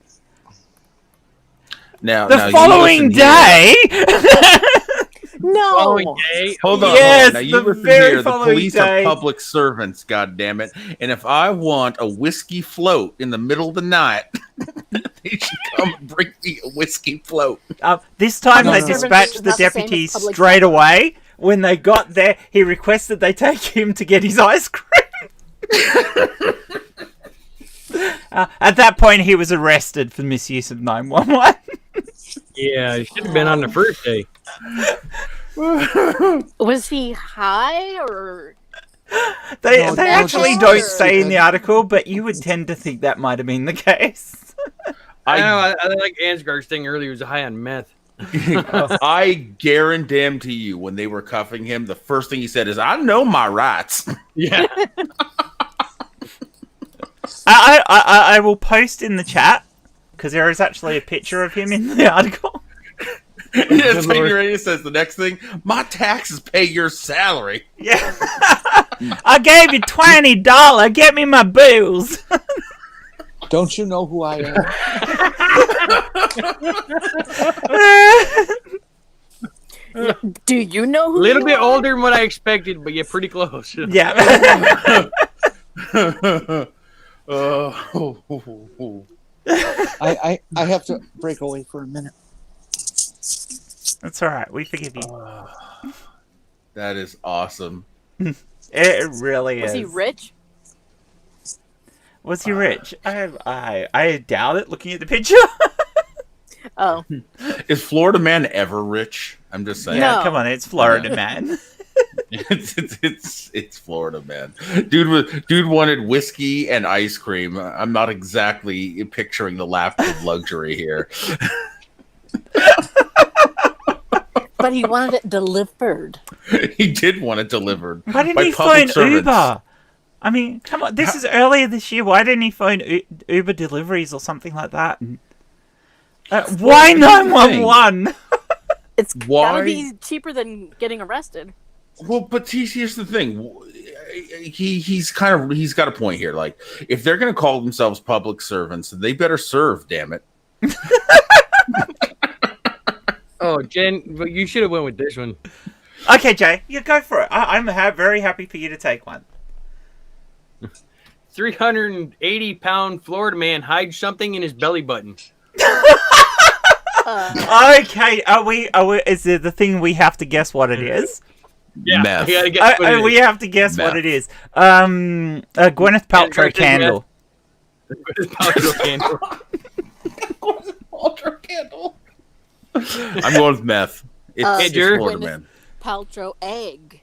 Now, The following day. No. Following day. Hold on. Yes, Now you the listen very here. The following police day. are public servants, goddammit. And if I want a whiskey float in the middle of the night, they should come and bring me a whiskey float. This time No, they no. dispatched the Not the same as deputies public straight away. When they got there, he requested they take him to get his ice cream. At that point, he was arrested for misuse of 911. Yeah, it should have been on the first day. Was he high or? They No, actually just- don't say in the article, but you would tend to think that might have been the case. I know. I like Ansgar's thing earlier. He was high on meth. I guarantee you, when they were cuffing him, the first thing he said is, "I know my rights." Yeah. I will post in the chat because there is actually a picture of him in the article. Yeah, Tiny says the next thing, "My taxes pay your salary." Yeah. I gave you $20. Get me my bills. Don't you know who I am? Do you know who? A little you bit are? older than what I expected, but yeah, pretty close. Yeah. I have to break away for a minute. That's all right. We forgive you. That is awesome. It really Was is. he rich? Was he rich? I doubt it. Looking at the picture. Oh, Is Florida man ever rich? I'm just saying. Yeah, No. come on. It's Florida, man. It's Florida man. Dude wanted whiskey and ice cream. I'm not exactly picturing the lap of luxury here. but he wanted it delivered. He did want it delivered. Why didn't by he public phone servants. Uber? I mean, come on. This is earlier this year. Why didn't he phone Uber deliveries or something like that? Why 911? It's Why? gotta be cheaper than getting arrested. Well, but here's the thing. He's got a point here. Like, if they're going to call themselves public servants, they better serve. Damn it. Oh, Jen, but you should have went with this one. Okay, Jay, you go for it. I'm very happy for you to take one. 380-pound Florida man hides something in his belly button. Okay, are we? Is it the thing we have to guess what it is? Yeah, Meth. you gotta guess what it We is. have to guess what Meth. it is. Gwyneth Paltrow candle. Paltrow candle. Ultra candle. I'm going with meth. It's Jer? Florida man. Paltrow egg.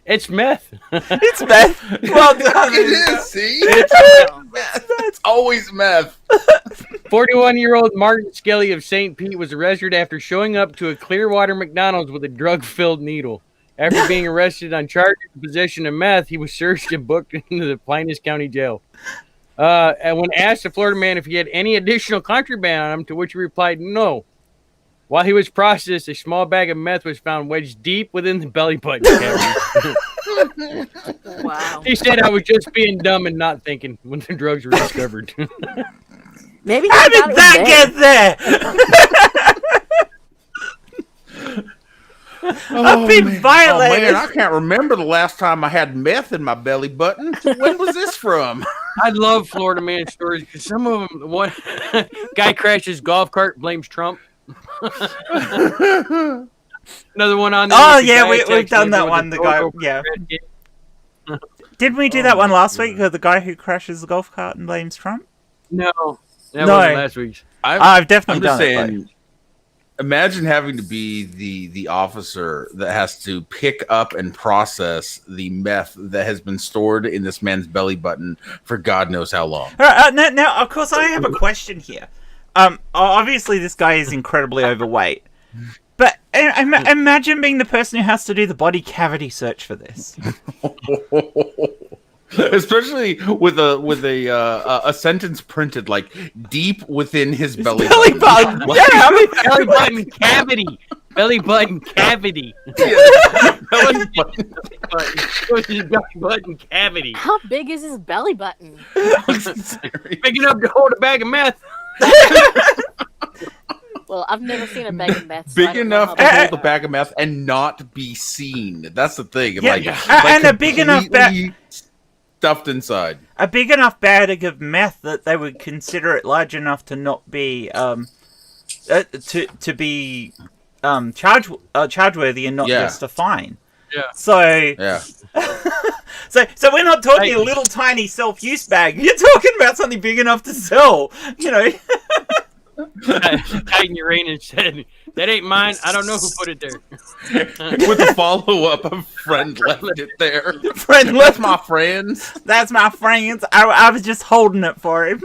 It's meth. It's meth. Well done. It is. See, Oh. meth. It's always meth. 41-year-old Martin Skelly of St. Pete was arrested after showing up to a Clearwater McDonald's with a drug-filled needle. After being arrested on charges of possession of meth, he was searched and booked into the Pinus County Jail. And when asked the Florida man if he had any additional contraband on him, to which he replied no. While he was processed, a small bag of meth was found wedged deep within the belly button cavity. Wow. He said, "I was just being dumb and not thinking" when the drugs were discovered. Maybe he How thought did it was that get there? I've been Oh violated. man, I can't remember the last time I had meth in my belly button. When was this from? I love Florida man stories because some of them, one guy crashes golf cart, blames Trump. Another one on there. Oh with the yeah, guy we've texting done that with one. The the guy, photo yeah. credit. Didn't we do that one last week? The guy who crashes the golf cart and blames Trump. No, that No. wasn't last week's. I've definitely I'm just done it. saying. Imagine having to be the officer that has to pick up and process the meth that has been stored in this man's belly button for God knows how long. All right, now, of course, I have a question here. Obviously, this guy is incredibly overweight, but imagine being the person who has to do the body cavity search for this. Especially with a sentence printed like deep within his belly Belly button. button. Yeah, Belly button cavity. Belly button cavity. Belly button. Belly button cavity. How big is his belly button? Big enough to hold a bag of meth. Well, I've never seen a bag of meth. so I Big don't know enough how to big hold they a bag of meth and not be seen. That's the thing. Yeah, Like, yeah. like And a big enough completely stuffed inside. a big enough bag of meth that they would consider it large enough to not be to be chargeworthy and not Yeah. just a fine. Yeah. So Yeah. so we're not talking Hey. a little tiny self-use bag. You're talking about something big enough to sell. You know. Titan Uranus said, "That ain't mine. I don't know who put it there." With a follow-up, a friend left it there. Friend That's left my friends. That's my friends. I was just holding it for him.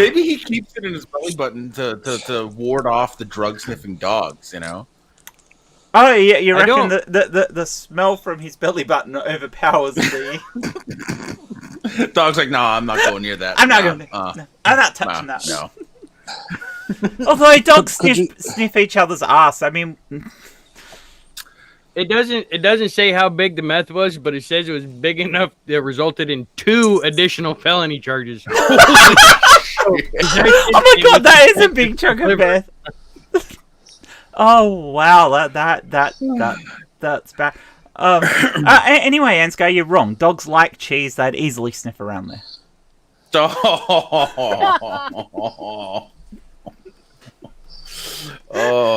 Maybe he keeps it in his belly button to ward off the drug sniffing dogs. Oh yeah, you reckon the smell from his belly button overpowers the Dog's like, no, I'm not going near that. I'm not going. No, I'm not touching that. No. Although dogs sniff each other's ass. I mean, It doesn't say how big the meth was, but it says it was big enough that resulted in 2 additional felony charges. oh my god, that is a big chunk of meth. Oh wow, that's bad. Anyway, Ansgar, you're wrong. Dogs like cheese; they'd easily sniff around there. Are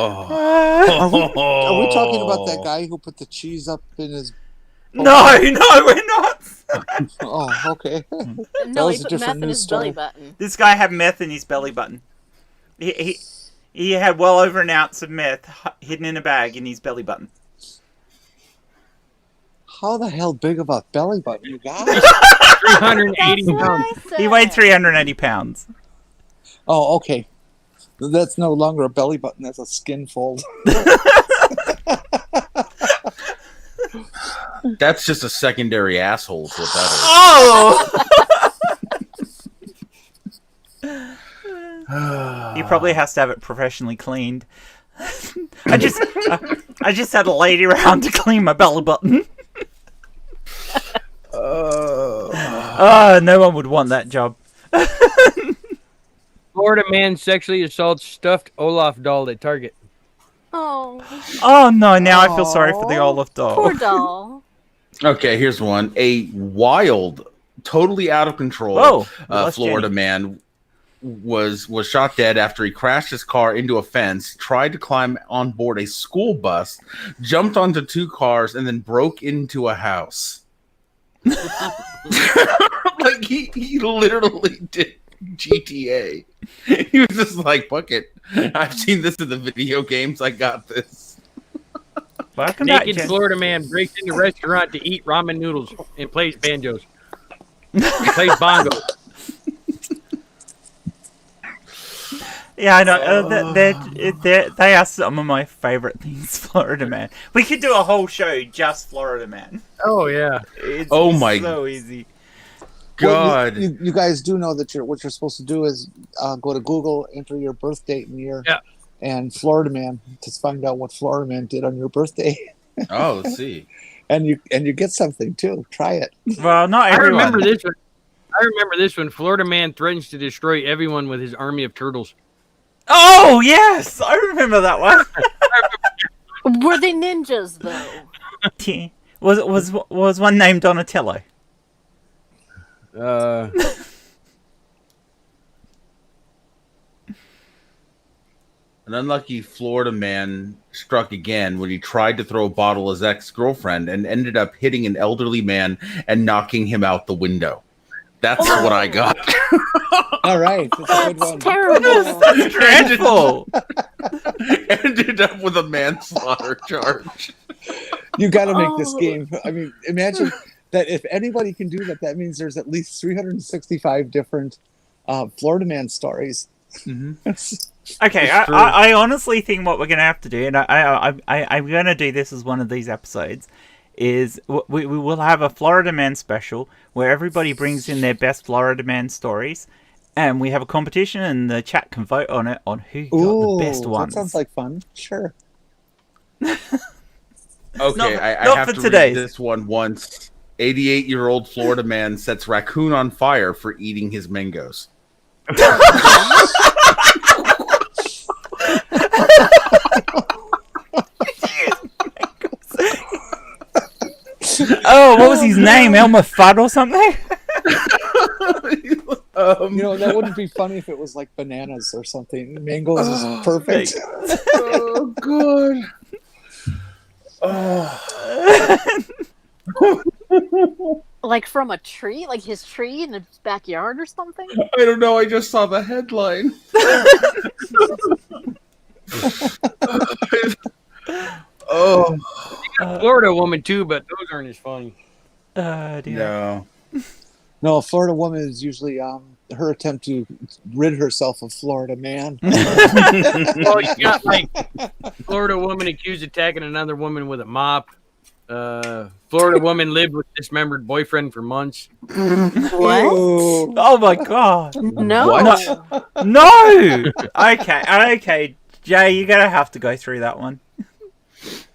we talking about that guy who put the cheese up in his? No, we're not. Oh, okay. No, was he a put different meth in news his belly story. button. This guy had meth in his belly button. He had well over an ounce of meth hidden in a bag in his belly button. How the hell big of a belly button you got? 380 pounds. He weighed 380 pounds. Oh, okay. That's no longer a belly button. That's a skin fold. That's just a secondary asshole. Is what that Oh! He probably has to have it professionally cleaned. I just had a lady around to clean my belly button. No one would want that job. Florida man sexually assaults stuffed Olaf doll at Target. Oh, Oh no, now I feel sorry for the Olaf doll. poor doll. is. Okay, here's one. A wild, totally out of control Whoa, that's Florida Jenny. man was shot dead after he crashed his car into a fence, tried to climb on board a school bus, jumped onto 2 cars, and then broke into a house. Like he literally did GTA. He was just like, fuck it. I've seen this in the video games. I got this. Welcome back, Naked Jen. Florida man breaks into restaurant to eat ramen noodles and plays banjos. He plays bongos. Yeah, I know. They are some of my favorite things, Florida Man. We could do a whole show just Florida Man. Oh yeah. It's Oh my so easy. God. Well, you guys do know that what you're supposed to do is go to Google, enter your birth date and year, Yeah. and Florida Man to find out what Florida Man did on your birthday, Oh, let's see. and you get something too. Try it. Well, not I everyone. remember this one. Florida man threatens to destroy everyone with his army of turtles. Oh yes, I remember that one. Were they ninjas though? Was one named Donatello? Uh, An unlucky Florida man struck again when he tried to throw a bottle at his ex-girlfriend and ended up hitting an elderly man and knocking him out the window. That's what I got. All right, that's a good That's one. terrible. That's dreadful. Ended up with a manslaughter charge. You got to make this Oh. game. I mean, imagine that if anybody can do that, that means there's at least 365 different Florida Man stories. Okay, It's true. I honestly think what we're gonna have to do, and I'm gonna do this as one of these episodes, is we will have a Florida Man special where everybody brings in their best Florida Man stories, and we have a competition, and the chat can vote on it on who got the best ones. That sounds like fun. Sure. Okay, Not I have for to today's. read this one once. 88-year-old Florida man sets raccoon on fire for eating his mangoes. Oh, what was his name? Elmer Fudd or something? That wouldn't be funny if it was like bananas or something. Mangoes is perfect. Oh, God. Like from a tree, like his tree in his backyard or something. I don't know. I just saw the headline. Oh, Florida woman too, but those aren't as funny. Dear. no. No, a Florida woman is usually her attempt to rid herself of Florida man. Oh, you got like Florida woman accused of attacking another woman with a mop. Florida woman lived with dismembered boyfriend for months. What? Oh my god. No. What? No. Okay. Jay, you're gonna have to go through that one.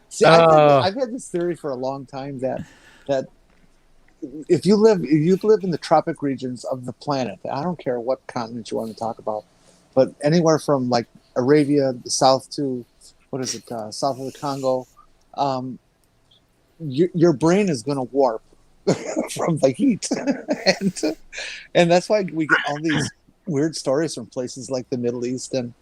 See, I've had this theory for a long time that if you live in the tropic regions of the planet, I don't care what continent you want to talk about, but anywhere from like Arabia south to south of the Congo, your brain is going to warp from the heat, and that's why we get all these weird stories from places like the Middle East and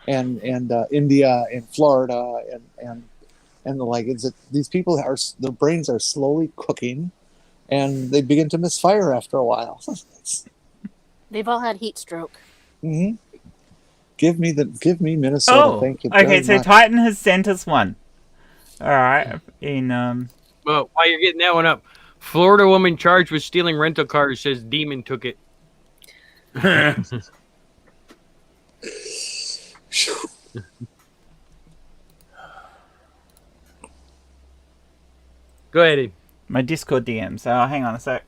India and Florida and the like. It's that these people their brains are slowly cooking, and they begin to misfire after a while. They've all had heat stroke. Mm-hmm. Give me Minnesota. Oh, Thank you. okay. very So much. Titan has sent us one. All right. Well, while you're getting that one up, Florida woman charged with stealing rental cars says demon took it. Go ahead, Abe. My Discord DMs. Oh, hang on a sec.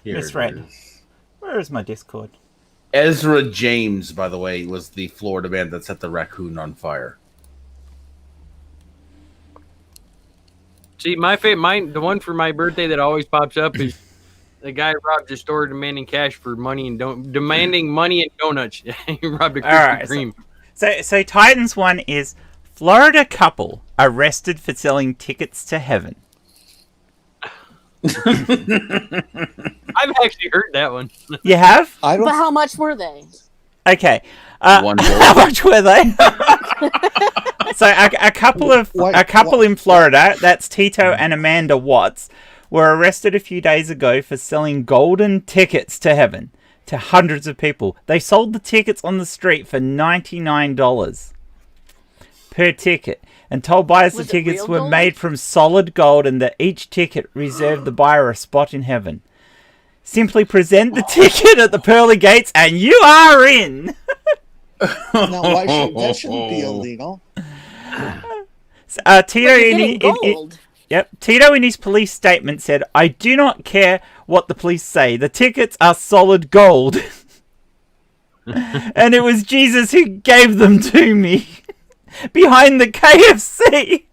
Here it Misread. is. Where is my Discord? Ezra James, by the way, was the Florida man that set the raccoon on fire. See, the one for my birthday that always pops up is the guy robbed a store demanding cash for money and demanding money and donuts. He robbed a Krispy Kreme. So Titan's one is Florida couple arrested for selling tickets to heaven. I've actually heard that one. You have? But how much were they? Okay. One how much were they? So a couple in Florida, that's Tito and Amanda Watts, were arrested a few days ago for selling golden tickets to heaven to hundreds of people. They sold the tickets on the street for $99 per ticket and told buyers the tickets were made from solid gold and that each ticket reserved the buyer a spot in heaven. Simply present the ticket at the pearly gates and you are in. Now, that shouldn't be illegal. Tito in his police statement said, "I do not care what the police say. The tickets are solid gold." And it was Jesus who gave them to me. Behind the KFC.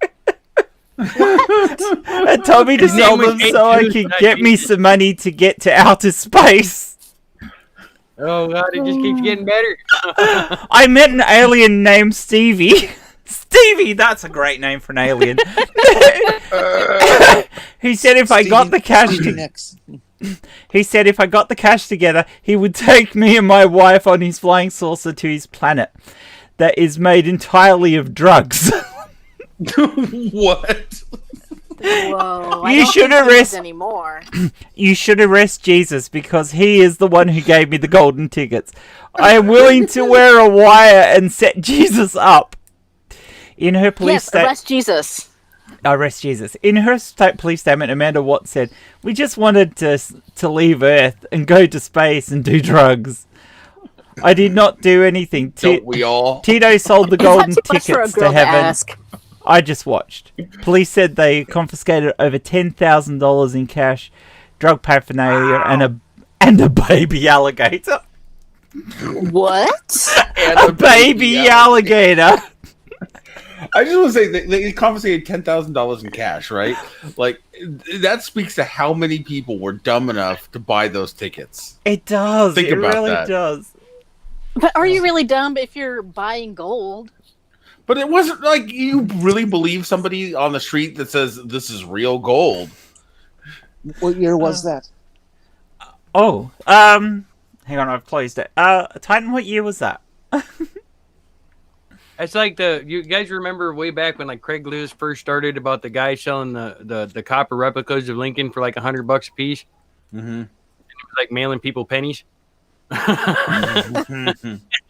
And told me to sell them so I could get me some money to get to outer space. Oh god, it just keeps getting better. I met an alien named Stevie. Stevie, that's a great name for an alien. He said if I got the cash together, he would take me and my wife on his flying saucer to his planet that is made entirely of drugs. What? Whoa! You should arrest anymore. You should arrest Jesus because he is the one who gave me the golden tickets. I am willing to wear a wire and set Jesus up. In her police arrest Jesus. Arrest Jesus. In her police statement, Amanda Watts said, "We just wanted to leave Earth and go to space and do drugs. I did not do anything. Don't we all? Tito sold the golden tickets to heaven. I just watched." Police said they confiscated over $10,000 in cash, drug paraphernalia, and a baby alligator. What? And a baby alligator. I just want to say they confiscated $10,000 in cash, right? Like that speaks to how many people were dumb enough to buy those tickets. It does. Think about really that. Does. But are you really dumb if you're buying gold? But it wasn't like you really believe somebody on the street that says this is real gold. What year was that? Hang on, I've closed it. Titan, what year was that? It's like you guys remember way back when like Craigslist first started about the guy selling the copper replicas of Lincoln for like $100 a piece. Mm-hmm. And it was like mailing people pennies.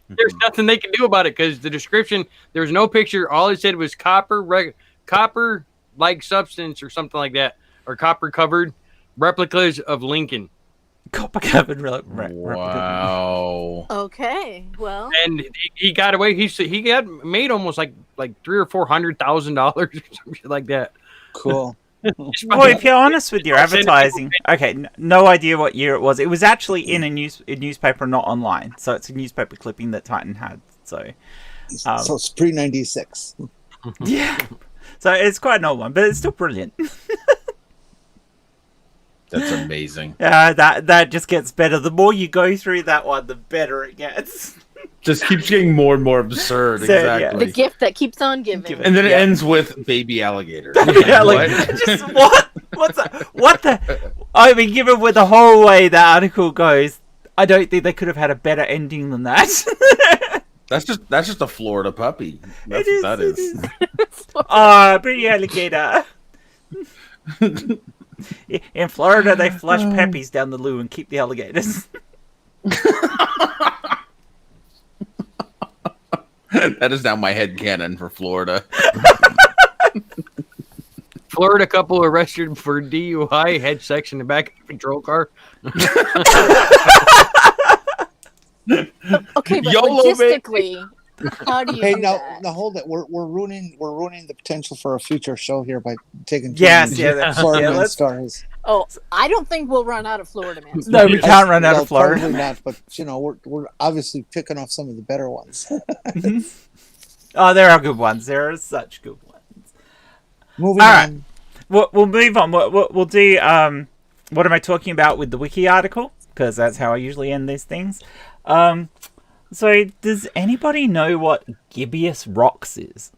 There's nothing they can do about it because the description, there was no picture. All it said was copper like substance or something like that, or copper covered replicas of Lincoln. copper-covered Wow. Okay, well, And he got away. He got made almost like $300,000 or $400,000 or something like that. Cool. Well, if you're honest with your advertising, okay, no idea what year it was. It was actually in a newspaper, not online. So it's a newspaper clipping that Titan had. So, So it's pre-96. yeah. So it's quite an old one, but it's still brilliant. That's amazing. That just gets better. The more you go through that one, the better it gets. Just keeps getting more and more absurd. So, yeah. Exactly. the gift that keeps on giving. And then it Yeah. ends with baby alligator. Yeah, like, just what? What's that? What the? I mean, given with the whole way the article goes, I don't think they could have had a better ending than that. That's just a Florida puppy. That's It what that is. Ah, pretty alligator. In Florida, they flush peppies down the loo and keep the alligators. That is now my headcanon for Florida. Florida couple arrested for DUI, had sex in the back of a patrol car. Okay, but YOLO, logistically, how do you Hey, do now that? hold it. We're ruining the potential for a future show here by taking Yes, yeah, Florida yeah, Man let's- stars. Oh, I don't think we'll run out of Florida man. No, we can't run out Well, of Florida. Probably not, but we're obviously picking off some of the better ones. Oh, there are good ones. There are such good ones. Moving All right. on. We'll move on. We'll do. What am I talking about with the wiki article? Because that's how I usually end these things. So, does anybody know what gibbous rocks is?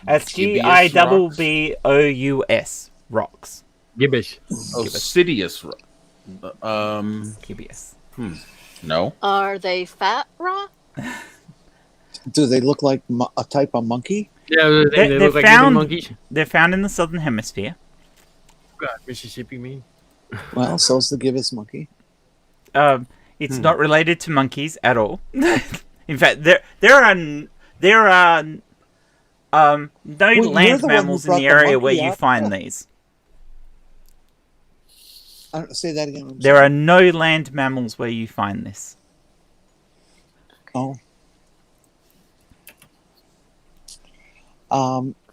That's Gibbous Gibbous rocks. Gibbish. Sidious. Gibbous. No. Are they fat rock? Do they look like a type of monkey? Yeah, they They're look like found- living monkeys. They're found in the southern hemisphere. God, Mississippi, me. Well, so's the gibbous monkey. It's not related to monkeys at all. In fact, there are no you're land the one who mammals in brought the the area monkey where you up. find these. Say that again. I'm There sorry. are no land mammals where you find this. Oh.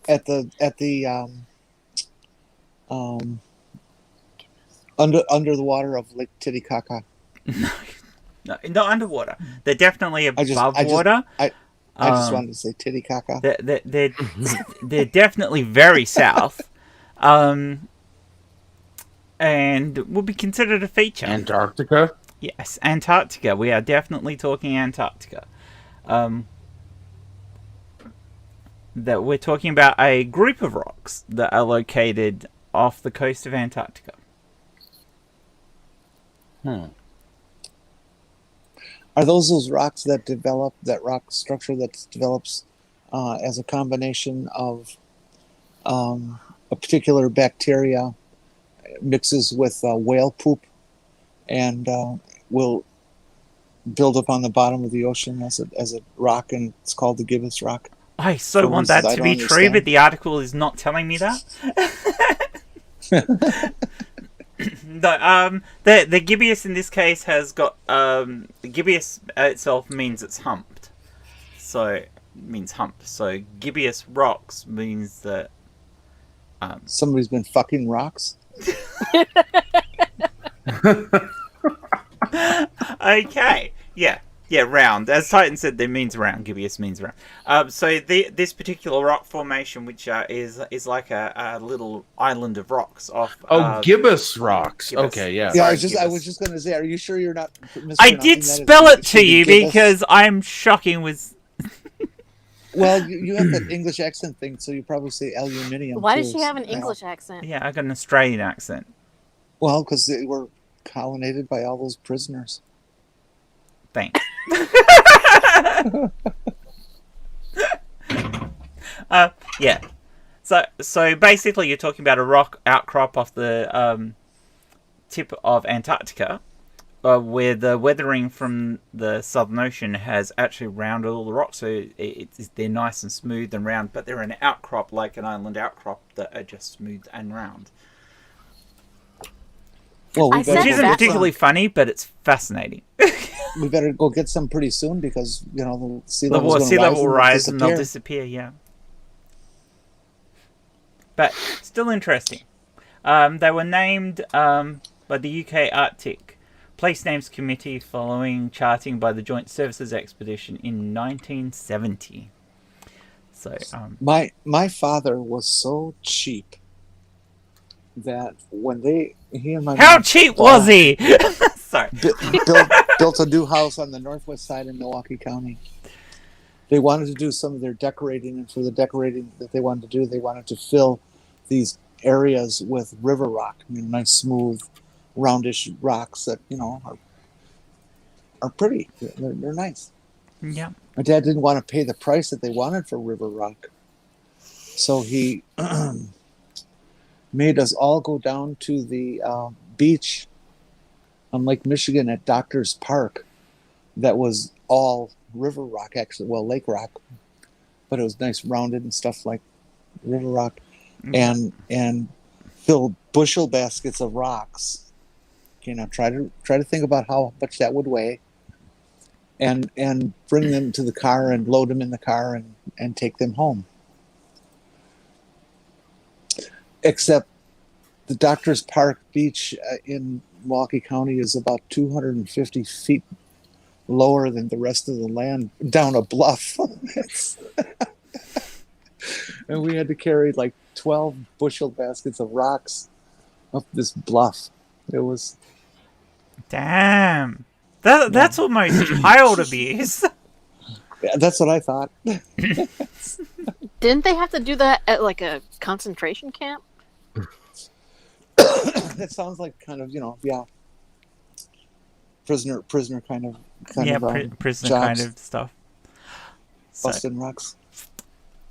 At the under the water of Lake Titicaca. No, not underwater. They're definitely above water. I just Um, wanted to say Titicaca. They're definitely very south, and will be considered a feature. Antarctica. Yes, Antarctica. We are definitely talking Antarctica. That we're talking about a group of rocks that are located off the coast of Antarctica. Are those rocks that develop, that rock structure that develops as a combination of a particular bacteria mixes with whale poop and will build up on the bottom of the ocean as a rock, and it's called the gibbous rock? I so For want reasons that I to don't be true, understand. but the article is not telling me that. No, the gibbous in this case has got the gibbous itself means it's humped, so it means humped. So gibbous rocks means that Somebody's been fucking rocks. Okay, yeah, round. As Titan said, that means round. Gibbous means round. So this particular rock formation, which is like a little island of rocks off. Gibbous rocks. Gibbous. Okay, yeah. Yeah, Sorry, I gibbous. was just going to say, are you sure you're not I mispronouncing did that? spell it to should be you gibbous? because I'm shocking with. Well, you have that English accent thing, so you probably say aluminium. Why too, does she have an you know. English accent? Yeah, I got an Australian accent. Well, because they were colonized by all those prisoners. Thanks. Yeah. So basically, you're talking about a rock outcrop off the tip of Antarctica, where the weathering from the Southern Ocean has actually rounded all the rocks, so they're nice and smooth and round, but they're an outcrop, like an island outcrop, that are just smooth and round. Well, I said Which isn't that. particularly funny, but it's fascinating. We better go get some pretty soon because the sea level will rise and they'll disappear. Yeah, but still interesting. They were named by the UK Arctic Place Names Committee following charting by the Joint Services Expedition in 1970. So my father was so cheap that when he and my how mom cheap was he? Sorry. built a new house on the northwest side in Milwaukee County. They wanted to do some of their decorating, and for the decorating that they wanted to do, they wanted to fill these areas with river rock, nice, smooth, roundish rocks that are pretty. They're nice. Yeah. My dad didn't want to pay the price that they wanted for river rock, so he made us all go down to the beach on Lake Michigan at Doctors Park. That was all river rock, actually. Well, lake rock, but it was nice, rounded and stuff like river rock, and fill bushel baskets of rocks. Try to think about how much that would weigh, and bring them to the car and load them in the car and take them home. Except the Doctors Park Beach in Milwaukee County is about 250 feet lower than the rest of the land down a bluff. And we had to carry like 12 bushel baskets of rocks up this bluff. It was... Damn. That's almost child abuse. Yeah, that's what I thought. Didn't they have to do that at like a concentration camp? That sounds like kind of, prisoner kind of prisoner jobs. kind of stuff. Busting rocks.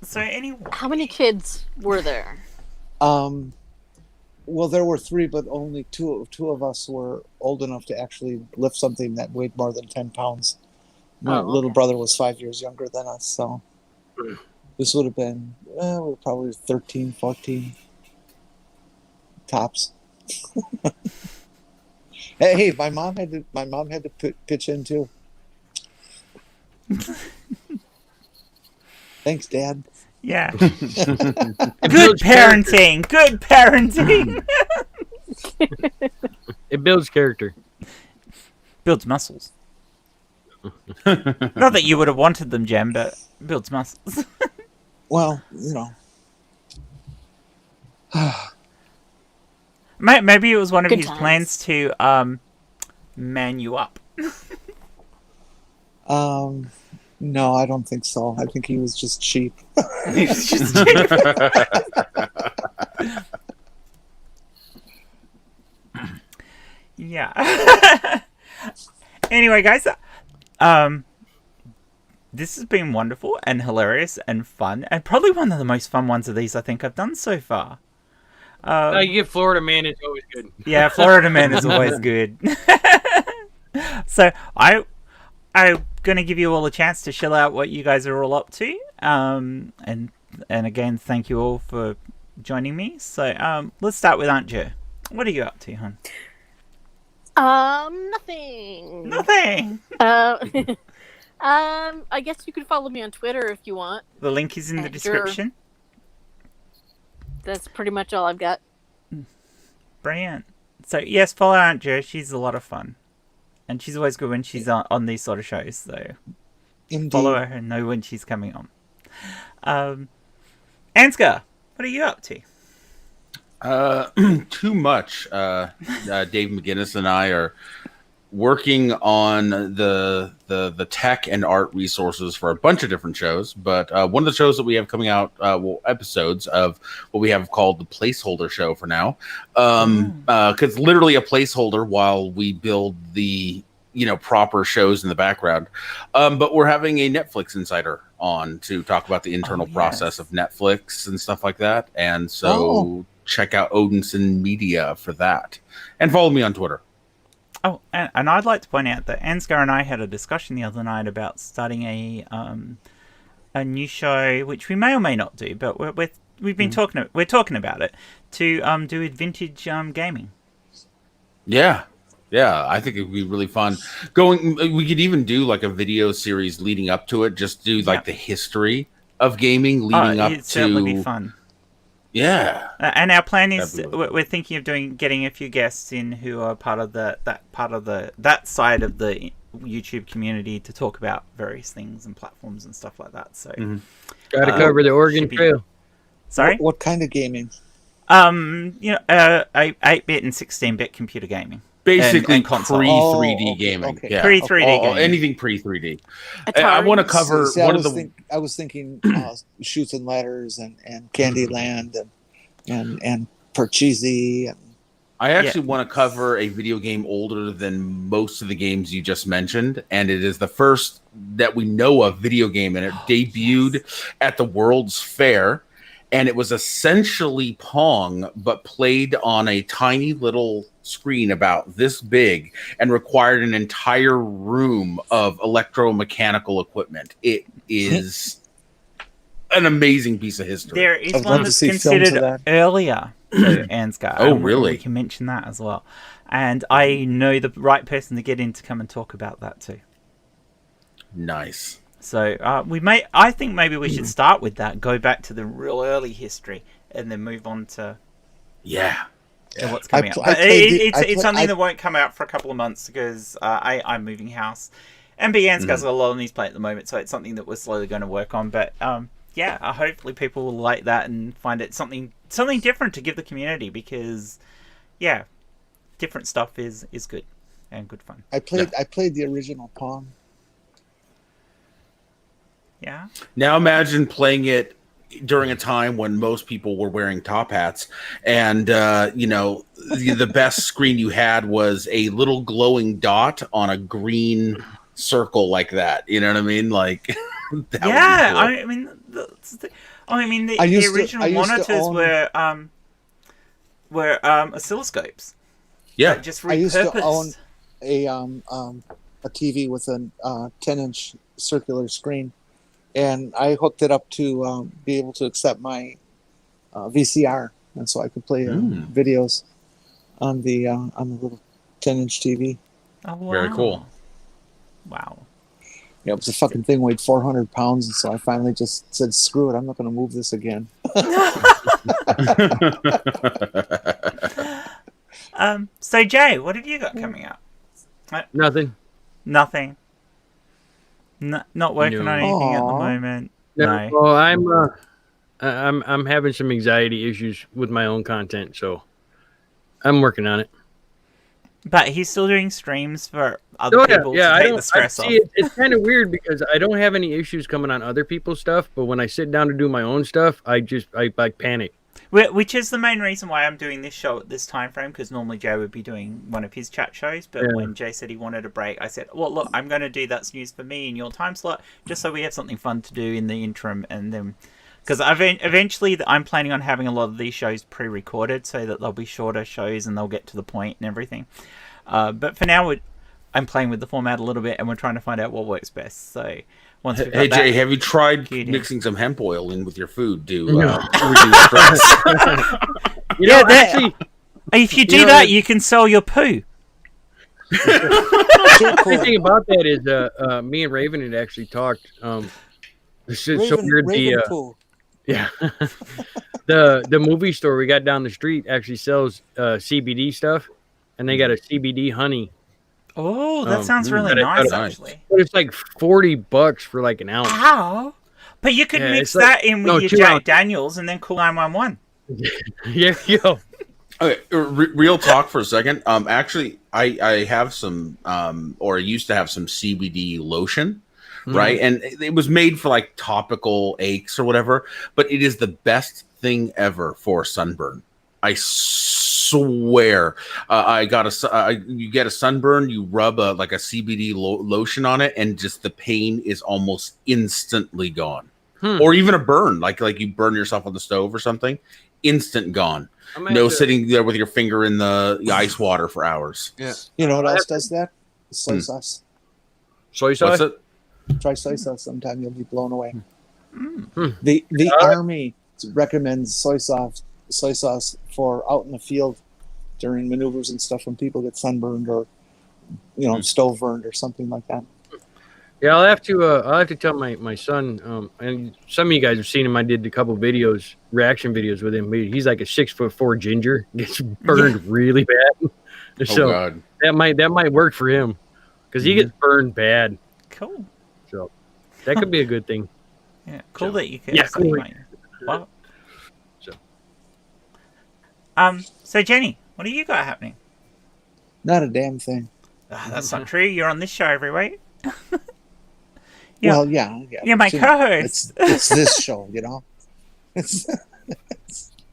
So anyway, How many kids were there? Well, there were 3, but only two of us were old enough to actually lift something that weighed more than 10 pounds. My little brother was 5 years younger than us, so this would have been we were probably 13, 14 tops. Hey, my mom had to pitch in too. Thanks, Dad. yeah. Good parenting. Good parenting. It builds character. Builds muscles. Not that you would have wanted them, Jem, but builds muscles. Well, Maybe it was one of Good his times. plans to man you up. No, I don't think so. I think he was just cheap. It's just yeah. Anyway, guys, this has been wonderful and hilarious and fun, and probably one of the most fun ones of these I think I've done so far. You get Florida Man, it's always good. Yeah, Florida Man is always good. So I'm gonna give you all a chance to shell out what you guys are all up to. And again, thank you all for joining me. So let's start with Aunt Jer. What are you up to, hon? Nothing. Nothing. I guess you could follow me on Twitter if you want. The link is in the Aunt Jer. description. That's pretty much all I've got. Brilliant. So yes, follow Aunt Jer. She's a lot of fun. And she's always good when she's on these sort of shows, so Indeed. follow her and know when she's coming on. Ansgar, what are you up to? Too much. Dave McGinnis and I are working on the tech and art resources for a bunch of different shows, but one of the shows that we have coming out, episodes of what we have called the placeholder show for now, because literally a placeholder while we build the proper shows in the background. But we're having a Netflix insider on to talk about the internal process of Netflix and stuff like that, and so check out Odinson Media for that, and follow me on Twitter. Oh, and I'd like to point out that Ansgar and I had a discussion the other night about starting a new show, which we may or may not do, but we've been talking about it to do with vintage gaming. Yeah. Yeah, I think it would be really fun. We could even do like a video series leading up to it. Just do like the history of gaming leading up to. It'd certainly be fun. Yeah, and our plan is That'd be really we're thinking of getting a few guests in who are part of that side of the YouTube community to talk about various things and platforms and stuff like that. So, got to cover the Oregon Trail. Sorry, what kind of gaming? 8-bit and 16-bit computer gaming. basically and console. pre-3D gaming. Okay. Yeah, Pre-3D gaming. anything pre-3D. Atari. I want to cover See, one of the. I was thinking Shoots and Ladders and Candyland and Parcheesi. I actually want to cover a video game older than most of the games you just mentioned, and it is the first that we know of video game, and it debuted at the World's Fair, and it was essentially Pong, but played on a tiny little screen about this big and required an entire room of electromechanical equipment. It is an amazing piece of history. There is I'd one love to that's see films considered of that. earlier to Ansgar. Oh, and really? We can mention that as well. And I know the right person to get in to come and talk about that too. Nice. So I think maybe we should start with that, go back to the real early history, and then move on to what's coming up. It's something that won't come out for a couple of months because I'm moving house, and Ansgar's got a lot on his plate at the moment, so it's something that we're slowly going to work on. But hopefully people will like that and find it something different to give the community because different stuff is good and good fun. I played the original Pong. Yeah. Now imagine playing it during a time when most people were wearing top hats, and the best screen you had was a little glowing dot on a green circle like that. You know what I mean? Like, that would be cool. The original monitors were oscilloscopes. Yeah, Just I used to repurposed. own a TV with a 10-inch circular screen, and I hooked it up to be able to accept my VCR, and so I could play videos on the little 10-inch TV. Oh, wow. Very cool. Wow. Yeah, it was a fucking thing, weighed 400 pounds, and so I finally just said, "Screw it, I'm not going to move this again." So Jay, what have you got coming up? Nothing. Nothing. Not working on anything at the moment. No. Well, I'm having some anxiety issues with my own content, so I'm working on it. But he's still doing streams for other people to take the stress off. It's kind of weird because I don't have any issues coming on other people's stuff, but when I sit down to do my own stuff, I panic. Which is the main reason why I'm doing this show at this time frame, because normally Jay would be doing one of his chat shows, but when Jay said he wanted a break, I said, well, look, I'm going to do That's News for Me in your time slot, just so we have something fun to do in the interim, and then... Because eventually I'm planning on having a lot of these shows pre-recorded so that they'll be shorter shows and they'll get to the point and everything. But for now, I'm playing with the format a little bit and we're trying to find out what works best. So once we've got hey, Jay, have you tried mixing some hemp oil in with your food to reduce stress? Actually, if you do that, you can sell your poo. The great thing about that is me and Raven had actually talked. This is so weird. The movie store we got down the street actually sells CBD stuff, and they got a CBD honey. Oh, that sounds really nice, actually. But it's like $40 for like an ounce. Wow! But you could mix that in with your Jack Daniels and then call 911. Yeah, yo. Okay, real talk for a second. Actually, I have some, or I used to have some CBD lotion. Right, and it was made for like topical aches or whatever, but it is the best thing ever for sunburn. I swear. You get a sunburn, you rub a CBD lotion on it, and just the pain is almost instantly gone. Or even a burn, like you burn yourself on the stove or something, instant gone. No sitting there with your finger in the ice water for hours. Yeah. You know what else does that? Soy sauce. Soy sauce? What's it? Try soy sauce sometime, you'll be blown away. The Army recommends soy sauce for out in the field during maneuvers and stuff when people get sunburned or stove burned or something like that. Yeah, I'll have to tell my son, and some of you guys have seen him. I did a couple videos, reaction videos with him. He's like a 6'4" ginger, gets burned really bad. So God. that might work for him because he gets burned bad. Cool. So that could be a good thing. Yeah, cool that you can. Yeah, cool. Wow. So. So Jenny, what do you got happening? Not a damn thing. That's not true. You're on this show every week. Well, yeah. You're my co-host. It's this show,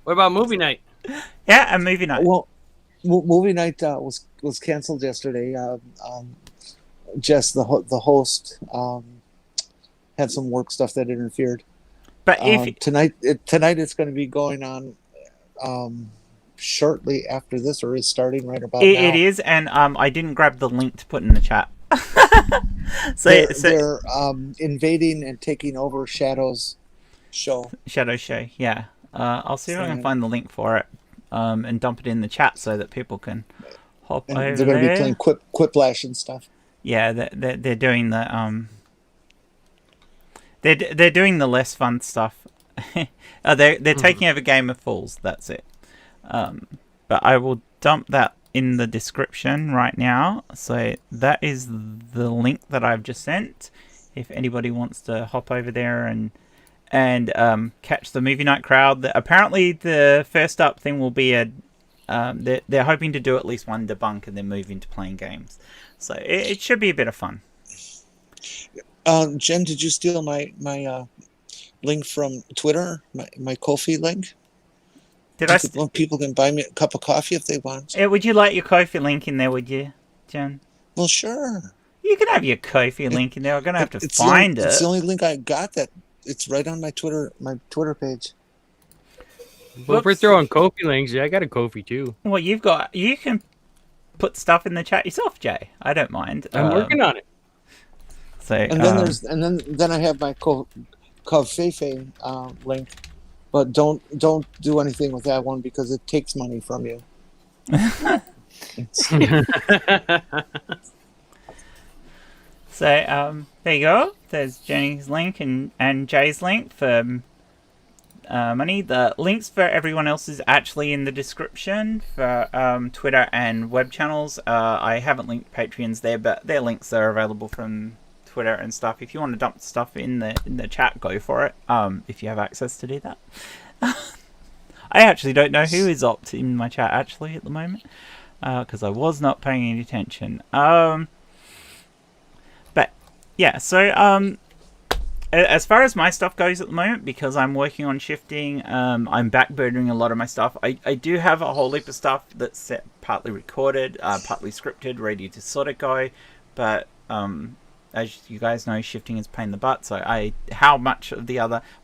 What about movie night? Yeah, a movie night. Well, movie night was canceled yesterday. Jess, the host, had some work stuff that interfered. But if tonight it's going to be going on shortly after this, or is starting right about now. It is, and I didn't grab the link to put in the chat. They're invading and taking over Shadow's show. Shadow Show, yeah. I'll see if I can find the link for it and dump it in the chat so that people can hop over there. They're going to be playing Quiplash and stuff. Yeah, they're doing the they're doing the less fun stuff. They're taking over Game of Fools. That's it. But I will dump that in the description right now. So that is the link that I've just sent. If anybody wants to hop over there and catch the movie night crowd. Apparently, the first up thing will be they're hoping to do at least one debunk and then move into playing games. So it should be a bit of fun. Jen, did you steal my link from Twitter? My Ko-fi link? People can buy me a cup of coffee if they want. Would you like your Ko-fi link in there, would you, Jen? Well, sure. You can have your Ko-fi link in there. I'm going to have to find it. It's the only link I got that it's right on my Twitter page. Well, if we're throwing Ko-fi links, I got a Ko-fi too. Well, you can put stuff in the chat yourself, Jay. I don't mind. I'm working on it. So and then then I have my Ko-fi link. But don't do anything with that one because it takes money from you. So there you go. There's Jenny's link and Jay's link for money. The links for everyone else is actually in the description for Twitter and web channels. I haven't linked Patreons there, but their links are available from Twitter and stuff. If you want to dump stuff in the chat, go for it. If you have access to do that. I actually don't know who is opt in my chat actually at the moment because I was not paying any attention. But yeah, so as far as my stuff goes at the moment, because I'm working on shifting, I'm backburnering a lot of my stuff. I do have a whole heap of stuff that's partly recorded, partly scripted, ready to sort of go, but as you guys know, shifting is a pain in the butt, so how much of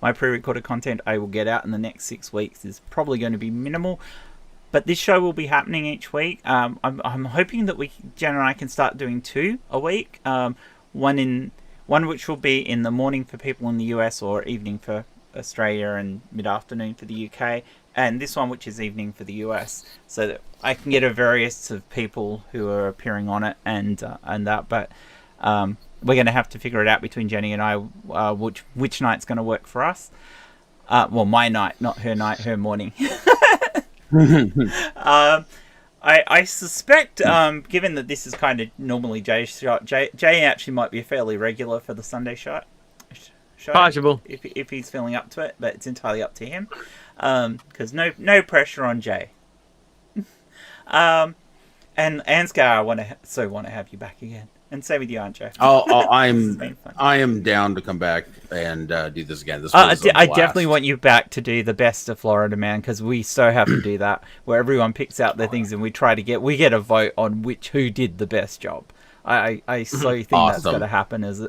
my pre-recorded content I will get out in the next 6 weeks is probably going to be minimal. But this show will be happening each week. I'm hoping that Jen and I can start doing 2 a week. One which will be in the morning for people in the US or evening for Australia and mid-afternoon for the UK. And this one which is evening for the US, so that I can get a various of people who are appearing on it and that. But we're going to have to figure it out between Jenny and I which night's going to work for us. Well, my night, not her night, her morning. I suspect, given that this is kind of normally Jay's shot, Jay actually might be a fairly regular for the Sunday show. Possible. If he's feeling up to it, but it's entirely up to him. Because no pressure on Jay. And Ansgar, I want to have you back again. And same with you, Aunt Joe. I am down to come back and do this again. I definitely want you back to do the best of Florida Man, because we so have to do that, where everyone picks out their things and we get a vote on who did the best job. I so think that's going to happen as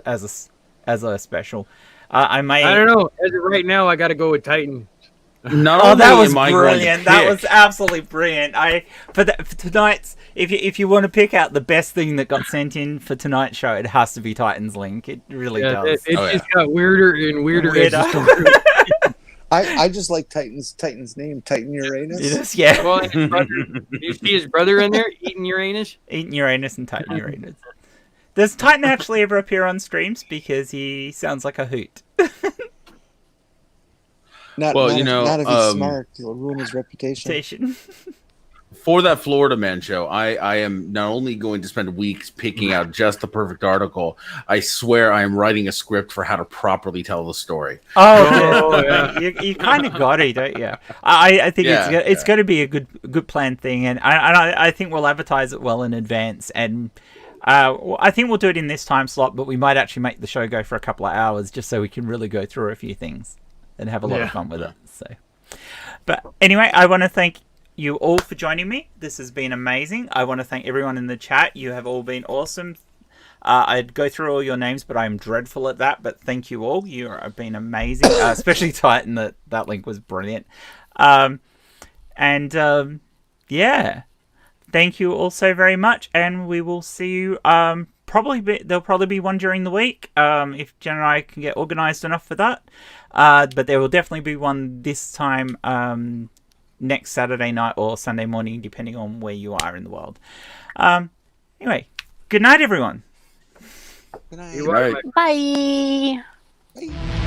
a special. I don't know. As of right now, I got to go with Titan. That was brilliant. That was absolutely brilliant. For tonight's, if you want to pick out the best thing that got sent in for tonight's show, it has to be Titan's link. It really does. It just got weirder and weirder. I just like Titan's name, Titan Uranus. Yes, yeah. Well, and his brother, you see his brother in there eating Uranus? Eating Uranus and Titan Uranus. Does Titan actually ever appear on streams? Because he sounds like a hoot. Not if he's smart, he'll ruin his reputation. For that Florida Man show, I am not only going to spend weeks picking out just the perfect article, I swear I am writing a script for how to properly tell the story. Oh, yeah. You kind of got it, don't you? I think it's going to be a good planned thing, and I think we'll advertise it well in advance, and I think we'll do it in this time slot, but we might actually make the show go for a couple of hours just so we can really go through a few things and have a lot of fun with it. So, but anyway, I want to thank you all for joining me. This has been amazing. I want to thank everyone in the chat. You have all been awesome. I'd go through all your names, but I'm dreadful at that. But thank you all. You have been amazing, especially Titan. That link was brilliant. Thank you all so very much, and we will see you. There'll probably be one during the week if Jen and I can get organised enough for that. But there will definitely be one this time. Next Saturday night or Sunday morning, depending on where you are in the world. Anyway, good night, everyone. Good night. Bye. Bye.